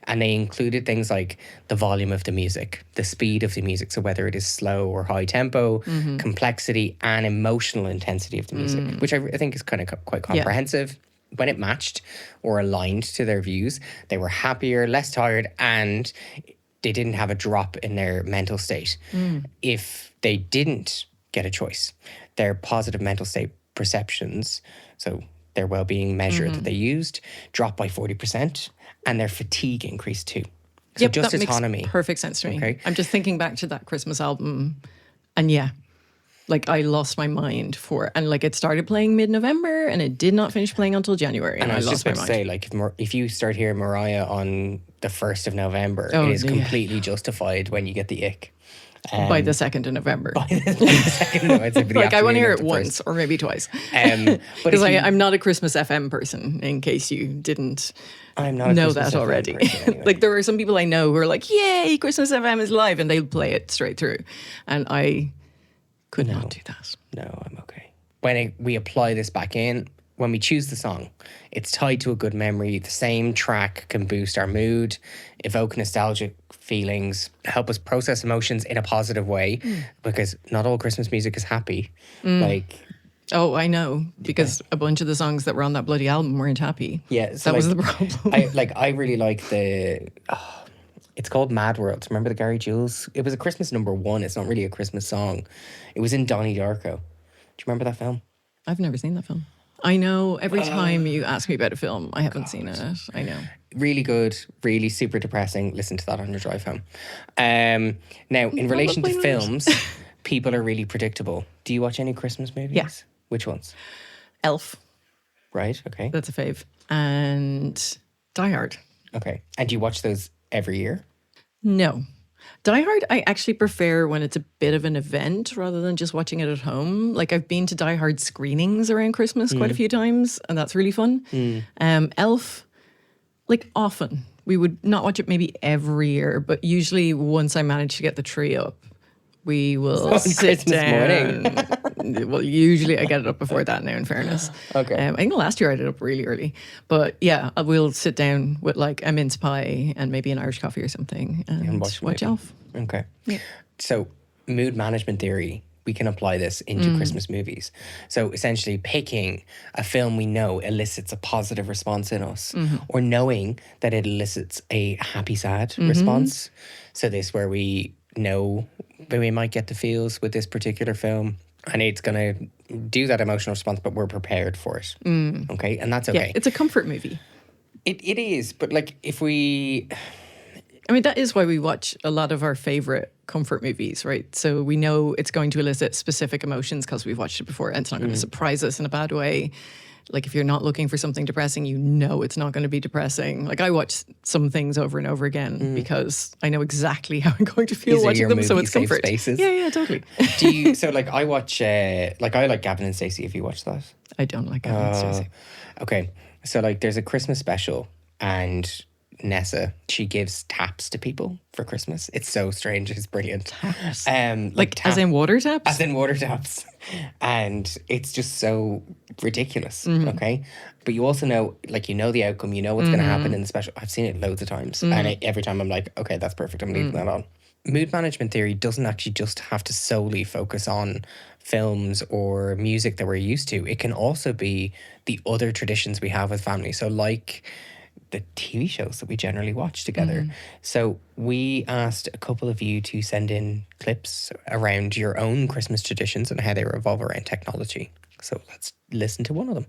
And they included things like the volume of the music, the speed of the music, so whether it is slow or high tempo, complexity and emotional intensity of the music, which I think is kind of quite comprehensive. When it matched or aligned to their views, they were happier, less tired, and they didn't have a drop in their mental state. If they didn't get a choice, their positive mental state perceptions, so their well-being measure that they used, dropped by 40%, and their fatigue increased too. So just that autonomy. makes perfect sense to me. Okay. I'm just thinking back to that Christmas album, and like I lost my mind and like it started playing mid-November and it did not finish playing until January. And I was lost just my about to mind. say, like, if you start hearing Mariah on the 1st of November, Oh, it is yeah. completely justified when you get the ick. By the 2nd of November. Like I want to hear it once or maybe twice. But Because I'm not a Christmas FM person, in case you didn't I'm not a know Christmas that FM already. person anyway. Like there are some people I know who are like, yay, Christmas FM is live, and they'll play it straight through. And I could not do that. No, I'm okay. When we apply this back in, when we choose the song, it's tied to a good memory. The same track can boost our mood, evoke nostalgic feelings, help us process emotions in a positive way, because not all Christmas music is happy. Like, Oh, I know, because a bunch of the songs that were on that bloody album weren't happy. yeah, so That was like, the problem. I really like it's called Mad World. Remember the Gary Jules? It was a Christmas #1. It's not really a Christmas song. It was in Donnie Darko. Do you remember that film? I've never seen that film. I know every time you ask me about a film, I haven't seen it. I know. Really good, really super depressing. Listen to that on your drive home. Now, in relation to Probably not. films, people are really predictable. Do you watch any Christmas movies? Yeah. Which ones? Elf, Right. Okay. that's a fave. And Die Hard. Okay. And do you watch those every year? No. Die Hard, I actually prefer when it's a bit of an event rather than just watching it at home. Like I've been to Die Hard screenings around Christmas quite a few times, and that's really fun. Elf, like often. We would not watch it maybe every year, but usually once I manage to get the tree up, we will sit Christmas down. Well, usually I get it up before that now, in fairness. Okay. I think last year I did it up really early. But yeah, we'll sit down with like a mince pie and maybe an Irish coffee or something and watch watch movie. Elf. Okay. So, mood management theory, we can apply this into Christmas movies. So, essentially, picking a film we know elicits a positive response in us, or knowing that it elicits a happy, sad response. So, this where we know that we might get the feels with this particular film, and it's going to do that emotional response, but we're prepared for it. Okay. And that's okay. Yeah, it's a comfort movie. It is. But, like, if we. I mean, that is why we watch a lot of our favorite comfort movies, right? So we know it's going to elicit specific emotions because we've watched it before, and it's not going to surprise us in a bad way. Like if you're not looking for something depressing, you know it's not going to be depressing. Like I watch some things over and over again because I know exactly how I'm going to feel These are watching your them, so movie it's safe comfort. spaces? Yeah, totally. Do you, so like I watch I like Gavin and Stacey. If you watch that, I don't like Gavin and Stacey. okay. So like there's a Christmas special, and Nessa, she gives taps to people for Christmas. It's so strange. It's brilliant. Taps? Like As in water taps? as in water taps, and it's just so ridiculous. Okay, but you also know, like you know the outcome. You know what's going to happen in the special. I've seen it loads of times, and every time I'm like, okay, that's perfect. I'm leaving that on. Mood management theory doesn't actually just have to solely focus on films or music that we're used to. It can also be the other traditions we have with family. So like the TV shows that we generally watch together. So we asked a couple of you to send in clips around your own Christmas traditions and how they revolve around technology. So let's listen to one of them.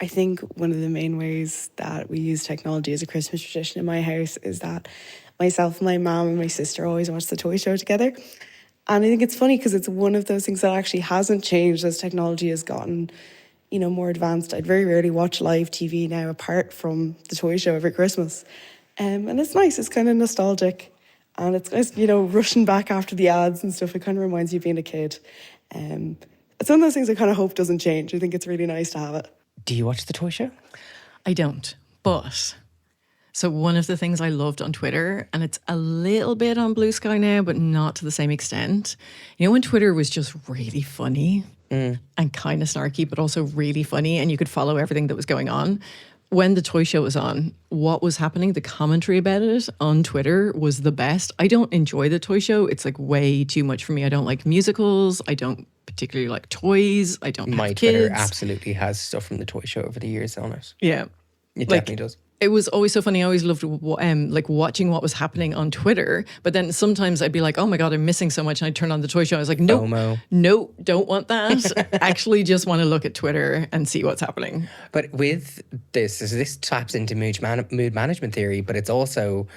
I think one of the main ways that we use technology as a Christmas tradition in my house is that myself, my mum and my sister always watch the toy show together. And I think it's funny because it's one of those things that actually hasn't changed as technology has gotten, you know, more advanced. I'd very rarely watch live TV now apart from the toy show every Christmas. And it's nice, it's kind of nostalgic. And it's nice, you know, rushing back after the ads and stuff. It kind of reminds you of being a kid. It's one of those things I kind of hope doesn't change. I think it's really nice to have it. Do you watch the toy show? I don't. But so one of the things I loved on Twitter, and it's a little bit on Blue Sky now, but not to the same extent. You know, when Twitter was just really funny and kind of snarky, but also really funny, and you could follow everything that was going on. When the toy show was on, what was happening, the commentary about it on Twitter was the best. I don't enjoy the toy show. It's like way too much for me. I don't like musicals. I don't particularly like toys. I don't My have Twitter kids. absolutely has stuff from the toy show over the years on it. Yeah. It Like, definitely does. It was always so funny. I always loved like watching what was happening on Twitter. But then sometimes I'd be like, oh my God, I'm missing so much. And I'd turn on the toy show. I was like, FOMO. no, don't want that. Actually just want to look at Twitter and see what's happening. But with this taps into mood management theory, but it's also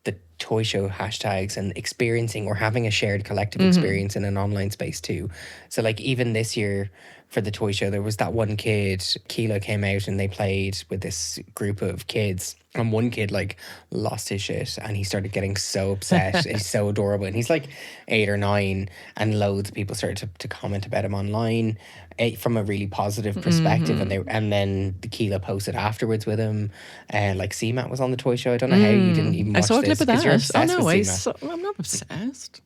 the toy show hashtags and experiencing or having a shared collective experience in an online space too. So like even this year for the toy show, there was that one kid, Keela came out and they played with this group of kids. And one kid like lost his shit and he started getting so upset. He's so adorable. And he's like 8 or 9 and loads of people started to comment about him online from a really positive perspective. And then the Keela posted afterwards with him. Like CMAT was on the toy show. I don't know how you didn't even watch I saw a this clip of 'cause you're that. Oh obsessed no, with CMAT. I'm not obsessed.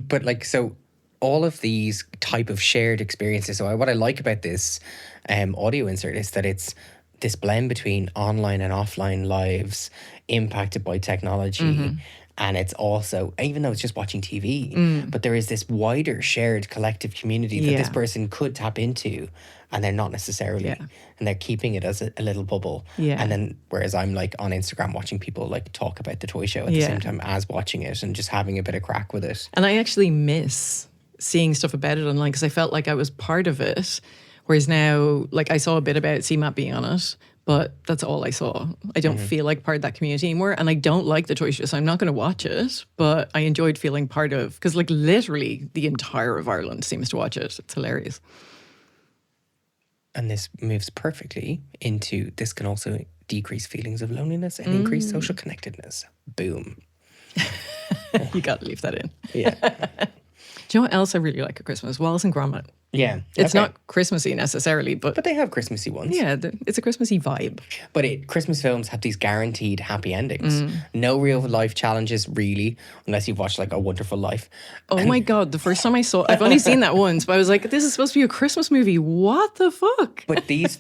But like, so all of these type of shared experiences. So what I like about this audio insert is that it's this blend between online and offline lives impacted by technology. And it's also, even though it's just watching TV, but there is this wider shared collective community that this Yeah. person could tap into, and they're not necessarily, Yeah. and they're keeping it as a little bubble. Yeah. And then, whereas I'm like on Instagram watching people like talk about the toy show at the Yeah. same time as watching it and just having a bit of crack with it. And I actually miss seeing stuff about it online because I felt like I was part of it. Whereas now, like I saw a bit about CMAP being on it, But that's all I saw. I don't feel like part of that community anymore. And I don't like the toy show, so I'm not going to watch it. But I enjoyed feeling part of, because like literally the entire of Ireland seems to watch it. It's hilarious. And this moves perfectly into this can also decrease feelings of loneliness and increase social connectedness. Boom. You got to leave that in. Yeah. Do you know what else I really like at Christmas? Wallace and Gromit. Yeah. It's okay. not Christmassy necessarily, but But they have Christmassy ones. yeah, it's a Christmassy vibe. But Christmas films have these guaranteed happy endings. No real life challenges, really, unless you've watched like A Wonderful Life. Oh my God, the first time I saw I've only seen that once, but I was like, this is supposed to be a Christmas movie. What the fuck? But these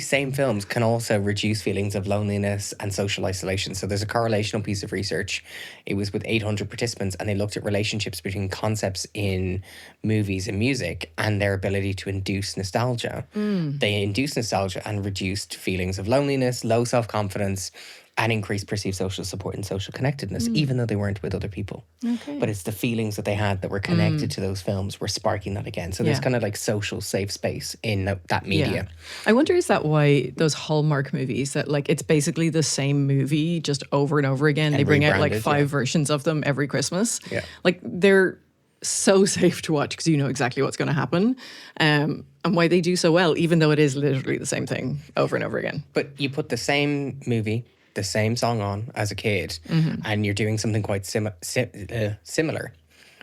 same films can also reduce feelings of loneliness and social isolation. So there's a correlational piece of research. It was with 800 participants, and they looked at relationships between concepts in movies and music and their ability to induce nostalgia. They induced nostalgia and reduced feelings of loneliness, low self-confidence, and increased perceived social support and social connectedness, even though they weren't with other people. Okay. But it's the feelings that they had that were connected to those films were sparking that again. So there's Yeah. kind of like social safe space in that media. I wonder, is that why those Hallmark movies that like it's basically the same movie just over and over again? They bring out like rebranded, 5 versions of them every Christmas. Yeah. Like they're so safe to watch because you know exactly what's going to happen, and why they do so well, even though it is literally the same thing over and over again. But you put the same movie, the same song on as a kid, and you're doing something quite similar,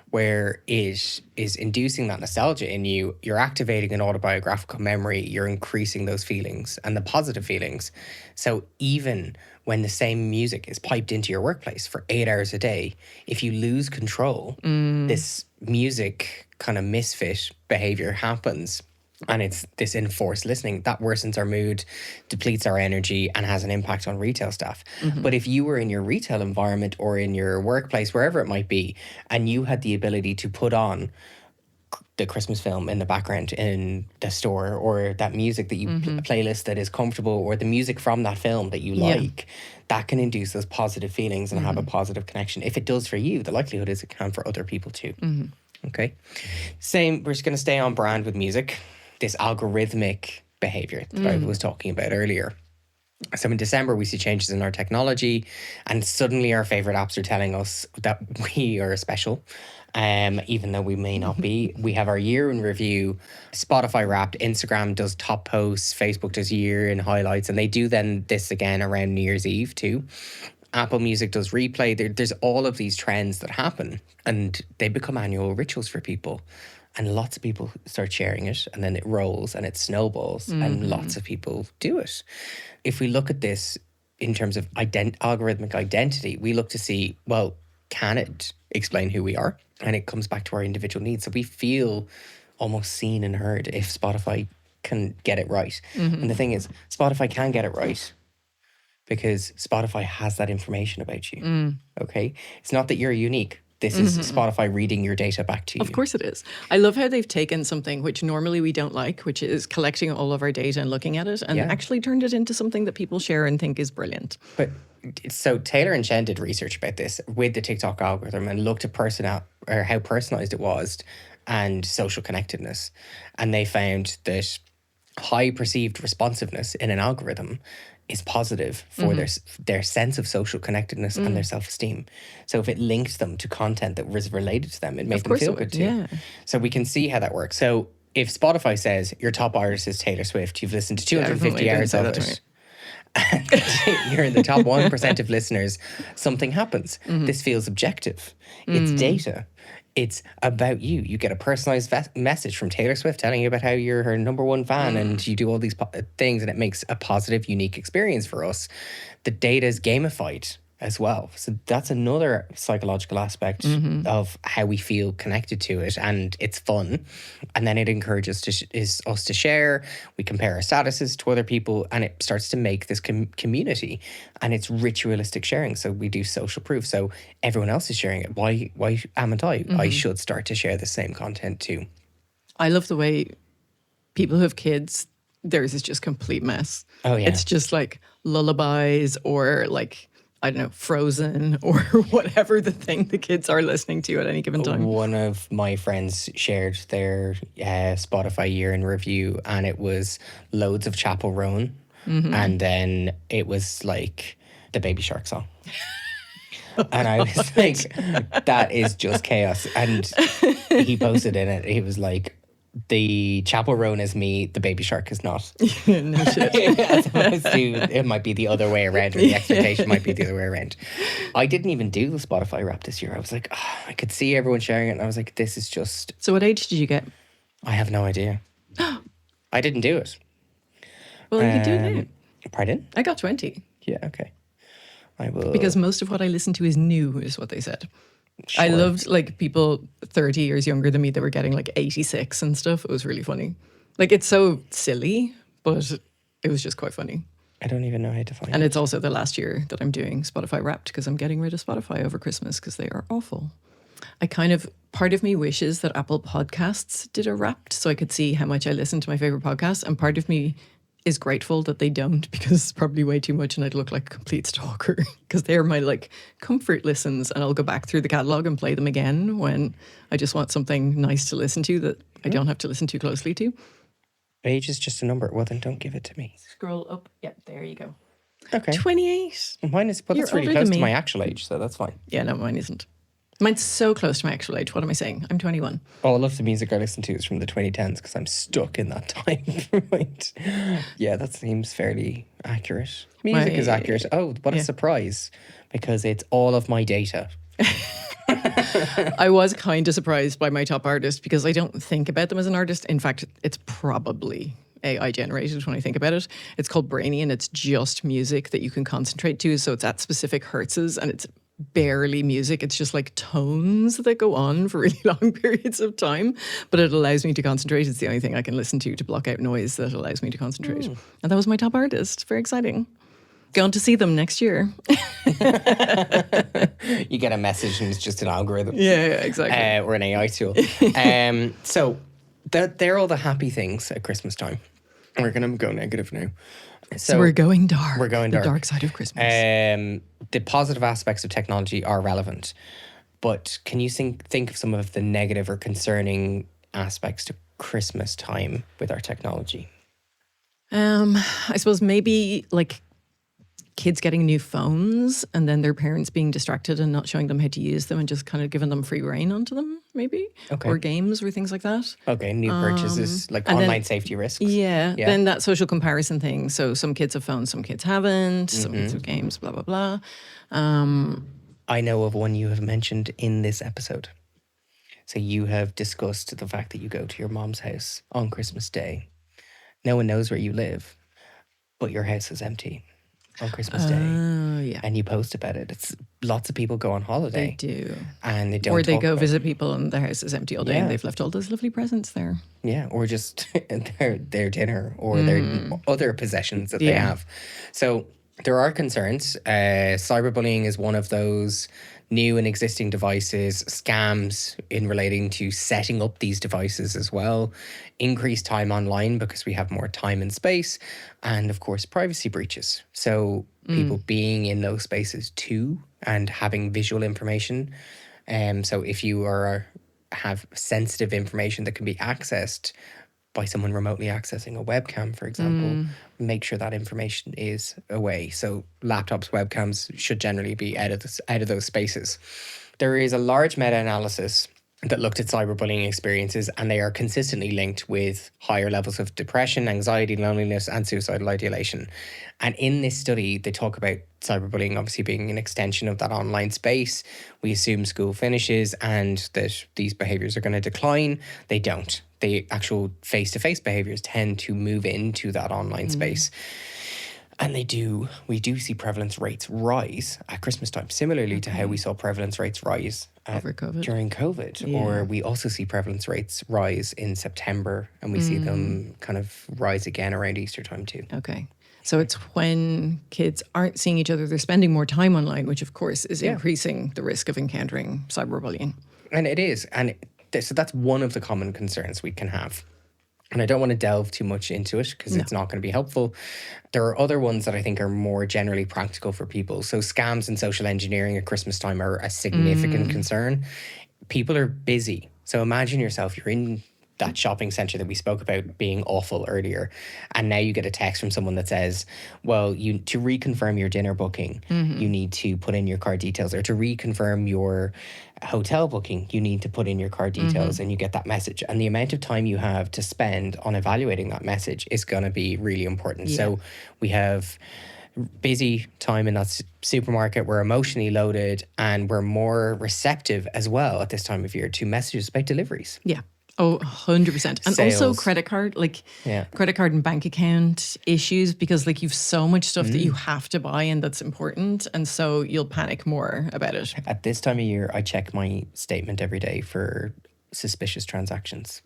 where it is inducing that nostalgia in you. You're activating an autobiographical memory. You're increasing those feelings and the positive feelings. So even when the same music is piped into your workplace for 8 hours a day, if you lose control, this music kind of misfit behavior happens. And it's this enforced listening that worsens our mood, depletes our energy, and has an impact on retail staff. But if you were in your retail environment or in your workplace, wherever it might be, and you had the ability to put on the Christmas film in the background in the store, or that music that you playlist that is comfortable, or the music from that film that you like, that can induce those positive feelings and have a positive connection. If it does for you, the likelihood is it can for other people too. Okay. Same, we're just going to stay on brand with music. This algorithmic behavior that I was talking about earlier. So in December, we see changes in our technology, and suddenly our favorite apps are telling us that we are special, even though we may not be. We have our year in review. Spotify Wrapped, Instagram does top posts, Facebook does year in highlights, and they do then this again around New Year's Eve too. Apple Music does replay. There's all of these trends that happen, and they become annual rituals for people. And lots of people start sharing it, and then it rolls and it snowballs, and lots of people do it. If we look at this in terms of algorithmic identity, we look to see, well, can it explain who we are? And it comes back to our individual needs. So we feel almost seen and heard if Spotify can get it right. And the thing is, Spotify can get it right because Spotify has that information about you. Okay? It's not that you're unique. This is Spotify reading your data back to you. Of course it is. I love how they've taken something which normally we don't like, which is collecting all of our data and looking at it, and actually turned it into something that people share and think is brilliant. But so Taylor and Shen did research about this with the TikTok algorithm and looked at how personalized it was and social connectedness. And they found that high perceived responsiveness in an algorithm is positive for their sense of social connectedness and their self-esteem. So if it linked them to content that was related to them, it made them feel good too. Yeah. So we can see how that works. So if Spotify says your top artist is Taylor Swift, you've listened to 250 hours of it, and you're in the top 1% of listeners, something happens. This feels objective. It's data. It's about you. You get a personalized message from Taylor Swift telling you about how you're her number one fan and you do all these things, and it makes a positive, unique experience for us. The data is gamified as well. So that's another psychological aspect of how we feel connected to it, and it's fun. And then it encourages us to share. We compare our statuses to other people, and it starts to make this community, and it's ritualistic sharing. So we do social proof. So everyone else is sharing it. Why haven't I? I should start to share the same content too. I love the way people who have kids, theirs is just complete mess. Oh, yeah. It's just like lullabies or like, I don't know, Frozen or whatever the thing the kids are listening to at any given time. One of my friends shared their Spotify year in review, and it was loads of Chapel Roan And then it was like the Baby Shark song. And I was like, that is just chaos. And he posted in it, he was like, the Chapel Roan is me, the Baby Shark is not. No shit. As opposed to, it might be the other way around, or the expectation might be the other way around. I didn't even do the Spotify Wrap this year. I was like, I could see everyone sharing it, and I was like, this is just... So what age did you get? I have no idea. I didn't do it. Well, you could do it now. Pardon? I got 20 Yeah, okay. I will... because most of what I listen to is new, is what they said. I Sure. loved like people 30 years younger than me that were getting like 86 and stuff. It was really funny. Like it's so silly, but it was just quite funny. I don't even know how to find And it. it's also the last year that I'm doing Spotify Wrapped because I'm getting rid of Spotify over Christmas because they are awful. Part of me wishes that Apple Podcasts did a Wrapped so I could see how much I listen to my favorite podcasts. And part of me is grateful that they don't because it's probably way too much and I'd look like a complete stalker because they're my like comfort listens and I'll go back through the catalogue and play them again when I just want something nice to listen to that I don't have to listen too closely to. Age is just a number. Well, then don't give it to me. Scroll up. Yeah, there you go. Okay. 28. Mine is, well, You're that's really older than close to me. my actual age, so that's fine. Yeah, no, mine isn't. Mine's so close to my actual age. What am I saying? I'm 21. All of the music I listen to is from the 2010s because I'm stuck in that time. Right. Yeah, that seems fairly accurate. Music is accurate. Oh, what a surprise. Because it's all of my data. I was kind of surprised by my top artist because I don't think about them as an artist. In fact, it's probably AI generated when I think about it. It's called Brainy and it's just music that you can concentrate to. So it's at specific hertzes and it's barely music. It's just like tones that go on for really long periods of time. But it allows me to concentrate. It's the only thing I can listen to block out noise that allows me to concentrate. And that was my top artist. Very exciting. Going to see them next year. You get a message and it's just an algorithm. Yeah, exactly. Or an AI tool. So they're all the happy things at Christmas time. We're going to go negative now. So we're going dark. We're going The dark. dark side of Christmas. The positive aspects of technology are relevant, but can you think of some of the negative or concerning aspects to Christmas time with our technology? I suppose maybe like kids getting new phones and then their parents being distracted and not showing them how to use them and just kind of giving them free reign onto them, maybe. Okay. Or games or things like that. Okay, new purchases, like and then- online safety risks. Yeah. Then that social comparison thing. So some kids have phones, some kids haven't, some kids have games, blah, blah, blah. I know of one you have mentioned in this episode. So you have discussed the fact that you go to your mom's house on Christmas Day. No one knows where you live, but your house is empty on Christmas Day. Oh, yeah. And you post about it. It's lots of people go on They holiday do. and they don't Or they talk go about visit people and their house is empty all day Yeah. and they've left all those lovely presents there. Yeah, or just their dinner or their other possessions that they Yeah. have. So there are concerns. Cyberbullying is one of those new and existing devices, scams in relating to setting up these devices as well, increased time online because we have more time and space, and of course, privacy breaches. So people being in those spaces too and having visual information. So if you have sensitive information that can be accessed by someone remotely accessing a webcam, for example, make sure that information is away. So laptops, webcams should generally be out of those spaces. There is a large meta-analysis that looked at cyberbullying experiences, and they are consistently linked with higher levels of depression, anxiety, loneliness, and suicidal ideation. And in this study, they talk about cyberbullying obviously being an extension of that online space. We assume school finishes and that these behaviors are going to decline. They don't. The actual face-to-face behaviors tend to move into that online space. And we do see prevalence rates rise at Christmas time, similarly to how we saw prevalence rates rise Over COVID. during COVID. Or we also see prevalence rates rise in September, and we see them kind of rise again around Easter time too. Okay. So it's when kids aren't seeing each other, they're spending more time online, which of course is increasing the risk of encountering cyberbullying. And it is. And so that's one of the common concerns we can have. And I don't want to delve too much into it because it's not going to be helpful. There are other ones that I think are more generally practical for people. So scams and social engineering at Christmas time are a significant concern. People are busy. So imagine yourself, you're in that shopping center that we spoke about being awful earlier, and now you get a text from someone that says, well, you to reconfirm your dinner booking, you need to put in your card details, or to reconfirm your hotel booking, you need to put in your card details, and you get that message. And the amount of time you have to spend on evaluating that message is going to be really important. So we have busy time in that supermarket, we're emotionally loaded, and we're more receptive as well at this time of year to messages about deliveries. Yeah. Oh, 100%. And Sales. also credit card, credit card and bank account issues, because like you've so much stuff that you have to buy and that's important. And so you'll panic more about it. At this time of year, I check my statement every day for suspicious transactions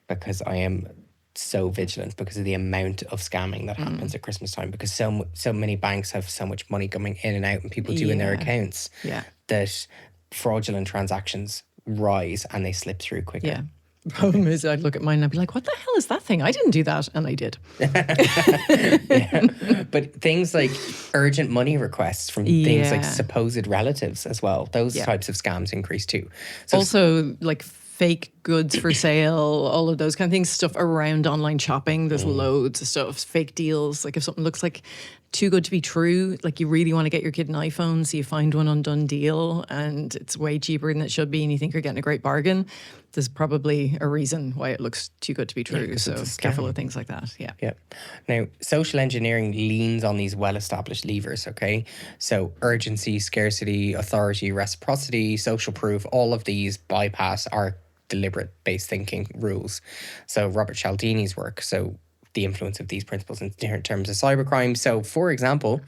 because I am so vigilant because of the amount of scamming that happens at Christmas time, because so many banks have so much money coming in and out and people do in their accounts that fraudulent transactions rise and they slip through quicker. Yeah. The problem is I'd look at mine and I'd be like, what the hell is that thing? I didn't do that. And I did. But things like urgent money requests from things like supposed relatives as well, those types of scams increase too. So Also like fake goods for sale, all of those kind of things, stuff around online shopping. There's loads of stuff, fake deals. Like if something looks like too good to be true, like you really want to get your kid an iPhone, so you find one on Done Deal and it's way cheaper than it should be and you think you're getting a great bargain, there's probably a reason why it looks too good to be true. So careful with things like that. Yeah. Now, social engineering leans on these well-established levers, okay? So urgency, scarcity, authority, reciprocity, social proof, all of these bypass our deliberate based thinking rules. So Robert Cialdini's work, so the influence of these principles in terms of cybercrime. So, for example,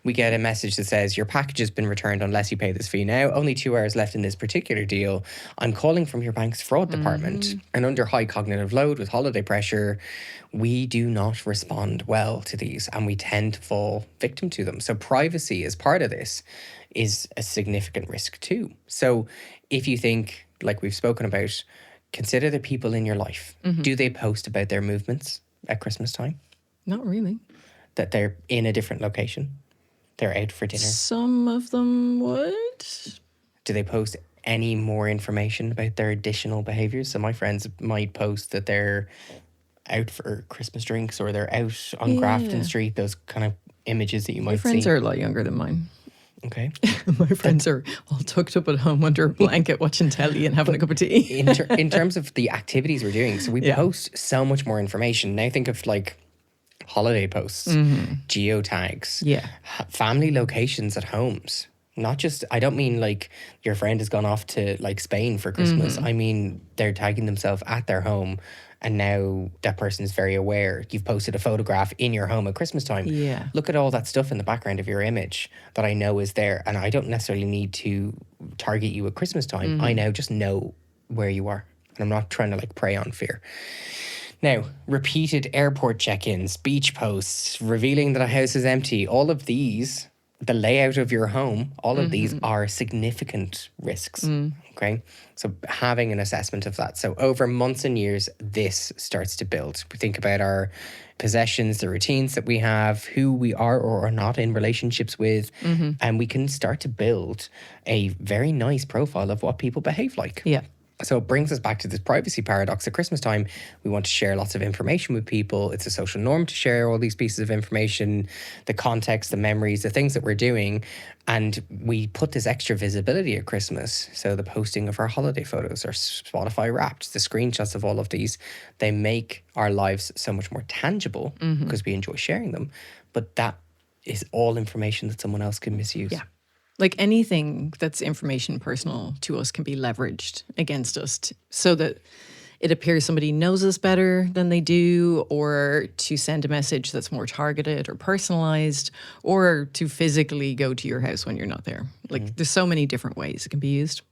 we get a message that says, your package has been returned unless you pay this fee now. Only 2 hours left in this particular deal. I'm calling from your bank's fraud department. And under high cognitive load with holiday pressure, we do not respond well to these and we tend to fall victim to them. So privacy as part of this is a significant risk too. So if you think, like we've spoken about, consider the people in your life. Do they post about their movements at Christmas time? Not really. That they're in a different location? They're out for dinner? Some of them would. Do they post any more information about their additional behaviours? So my friends might post that they're out for Christmas drinks or they're out on Grafton Street, those kind of images that you might see. My friends are a lot younger than mine. Okay. My friends are all tucked up at home under a blanket watching telly and having a cup of tea. in terms of the activities we're doing, so we post so much more information. Now think of like holiday posts, geotags, family locations at homes. Not just, I don't mean like your friend has gone off to like Spain for Christmas. I mean, they're tagging themselves at their home and now that person is very aware. You've posted a photograph in your home at Christmas time. Yeah. Look at all that stuff in the background of your image that I know is there. And I don't necessarily need to target you at Christmas time. I now just know where you are. And I'm not trying to like prey on fear. Now, repeated airport check-ins, beach posts, revealing that a house is empty, all of these, the layout of your home, all of these are significant risks. Okay. So having an assessment of that. So over months and years, this starts to build. We think about our possessions, the routines that we have, who we are or are not in relationships with, and we can start to build a very nice profile of what people behave like. Yeah. So it brings us back to this privacy paradox. At Christmas time, we want to share lots of information with people. It's a social norm to share all these pieces of information, the context, the memories, the things that we're doing. And we put this extra visibility at Christmas. So the posting of our holiday photos, our Spotify Wrapped, the screenshots of all of these, they make our lives so much more tangible because we enjoy sharing them. But that is all information that someone else can misuse. Yeah. Like anything that's information personal to us can be leveraged against us so that it appears somebody knows us better than they do, or to send a message that's more targeted or personalized, or to physically go to your house when you're not there. Like there's so many different ways it can be used.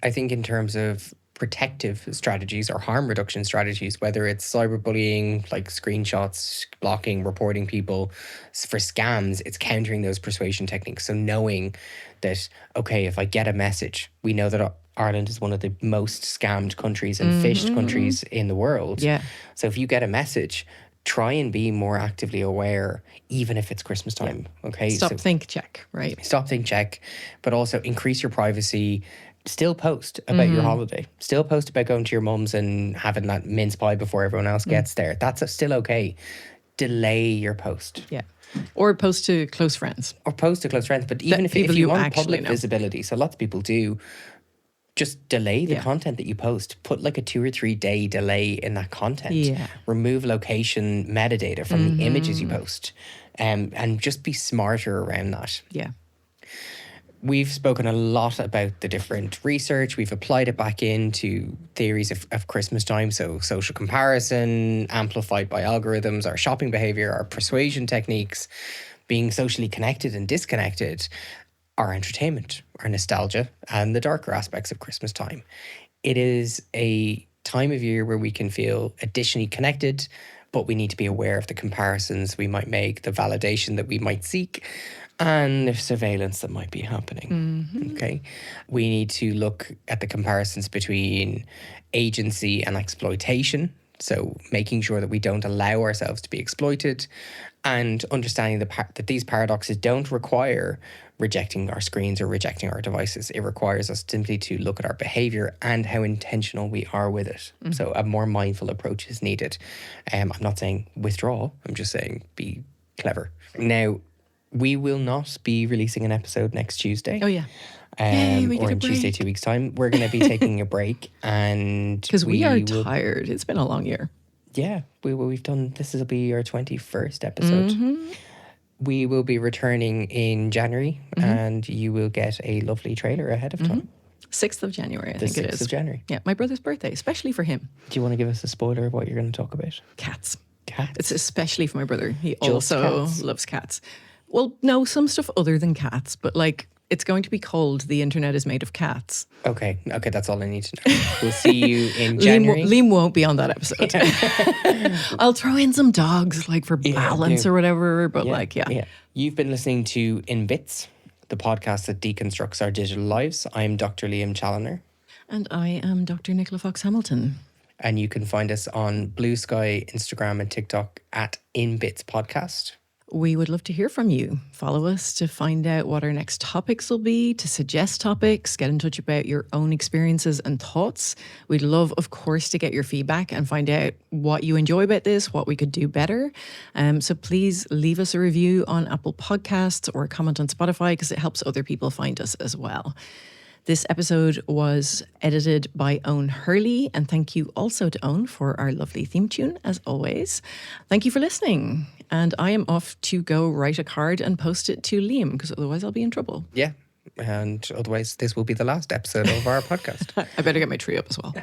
I think in terms of protective strategies or harm reduction strategies, whether it's cyberbullying, like screenshots, blocking, reporting people. For scams, it's countering those persuasion techniques. So knowing that, okay, if I get a message, we know that Ireland is one of the most scammed countries and phished countries in the world. Yeah. So if you get a message, try and be more actively aware, even if it's Christmas time. Okay. Stop, think, check, right? Stop, think, check, but also increase your privacy. Still post about your holiday. Still post about going to your mum's and having that mince pie before everyone else gets there. That's still okay. Delay your post. Yeah. Or post to close friends. Or post to close friends. But even if people you you want actually public know. visibility, so lots of people do, just delay the Yeah. content that you post. Put like a 2 or 3 day delay in that content. Yeah. Remove location metadata from the images you post. And just be smarter around that. Yeah. We've spoken a lot about the different research. We've applied it back into theories of Christmas time. So social comparison, amplified by algorithms, our shopping behavior, our persuasion techniques, being socially connected and disconnected, our entertainment, our nostalgia, and the darker aspects of Christmas time. It is a time of year where we can feel additionally connected, but we need to be aware of the comparisons we might make, the validation that we might seek, and the surveillance that might be happening. Okay. We need to look at the comparisons between agency and exploitation. So making sure that we don't allow ourselves to be exploited, and understanding that these paradoxes don't require rejecting our screens or rejecting our devices. It requires us simply to look at our behavior and how intentional we are with it. So a more mindful approach is needed. I'm not saying withdraw. I'm just saying be clever. Now, we will not be releasing an episode next Tuesday. Oh, yeah. Yay, we or get a in Tuesday, break. 2 weeks' time. We're going to be taking a break, and Because we are will- tired. It's been a long year. Yeah, we've done. This will be our 21st episode. We will be returning in January, and you will get a lovely trailer ahead of time. 6th of January, I The think it 6th is. of January. Yeah, my brother's birthday, especially for him. Do you want to give us a spoiler of what you're going to talk about? Cats. Cats. It's especially for my brother. He Just also cats? loves cats. Well, no, some stuff other than cats, but like it's going to be called The Internet is Made of Cats. Okay, that's all I need to know. We'll see you in Liam, January. Liam won't be on that episode. I'll throw in some dogs like for balance do. or whatever, but like, yeah. You've been listening to In Bits, the podcast that deconstructs our digital lives. I'm Dr. Liam Challoner, And I am Dr. Nicola Fox Hamilton. and you can find us on Blue Sky, Instagram, and TikTok at In Bits Podcast. We would love to hear from you. Follow us to find out what our next topics will be, to suggest topics, get in touch about your own experiences and thoughts. We'd love, of course, to get your feedback and find out what you enjoy about this, what we could do better. So please leave us a review on Apple Podcasts or a comment on Spotify because it helps other people find us as well. This episode was edited by Owen Hurley, and thank you also to Owen for our lovely theme tune, as always. Thank you for listening, and I am off to go write a card and post it to Liam, because otherwise I'll be in trouble. Yeah, and otherwise this will be the last episode of our podcast. I better get my tree up as well.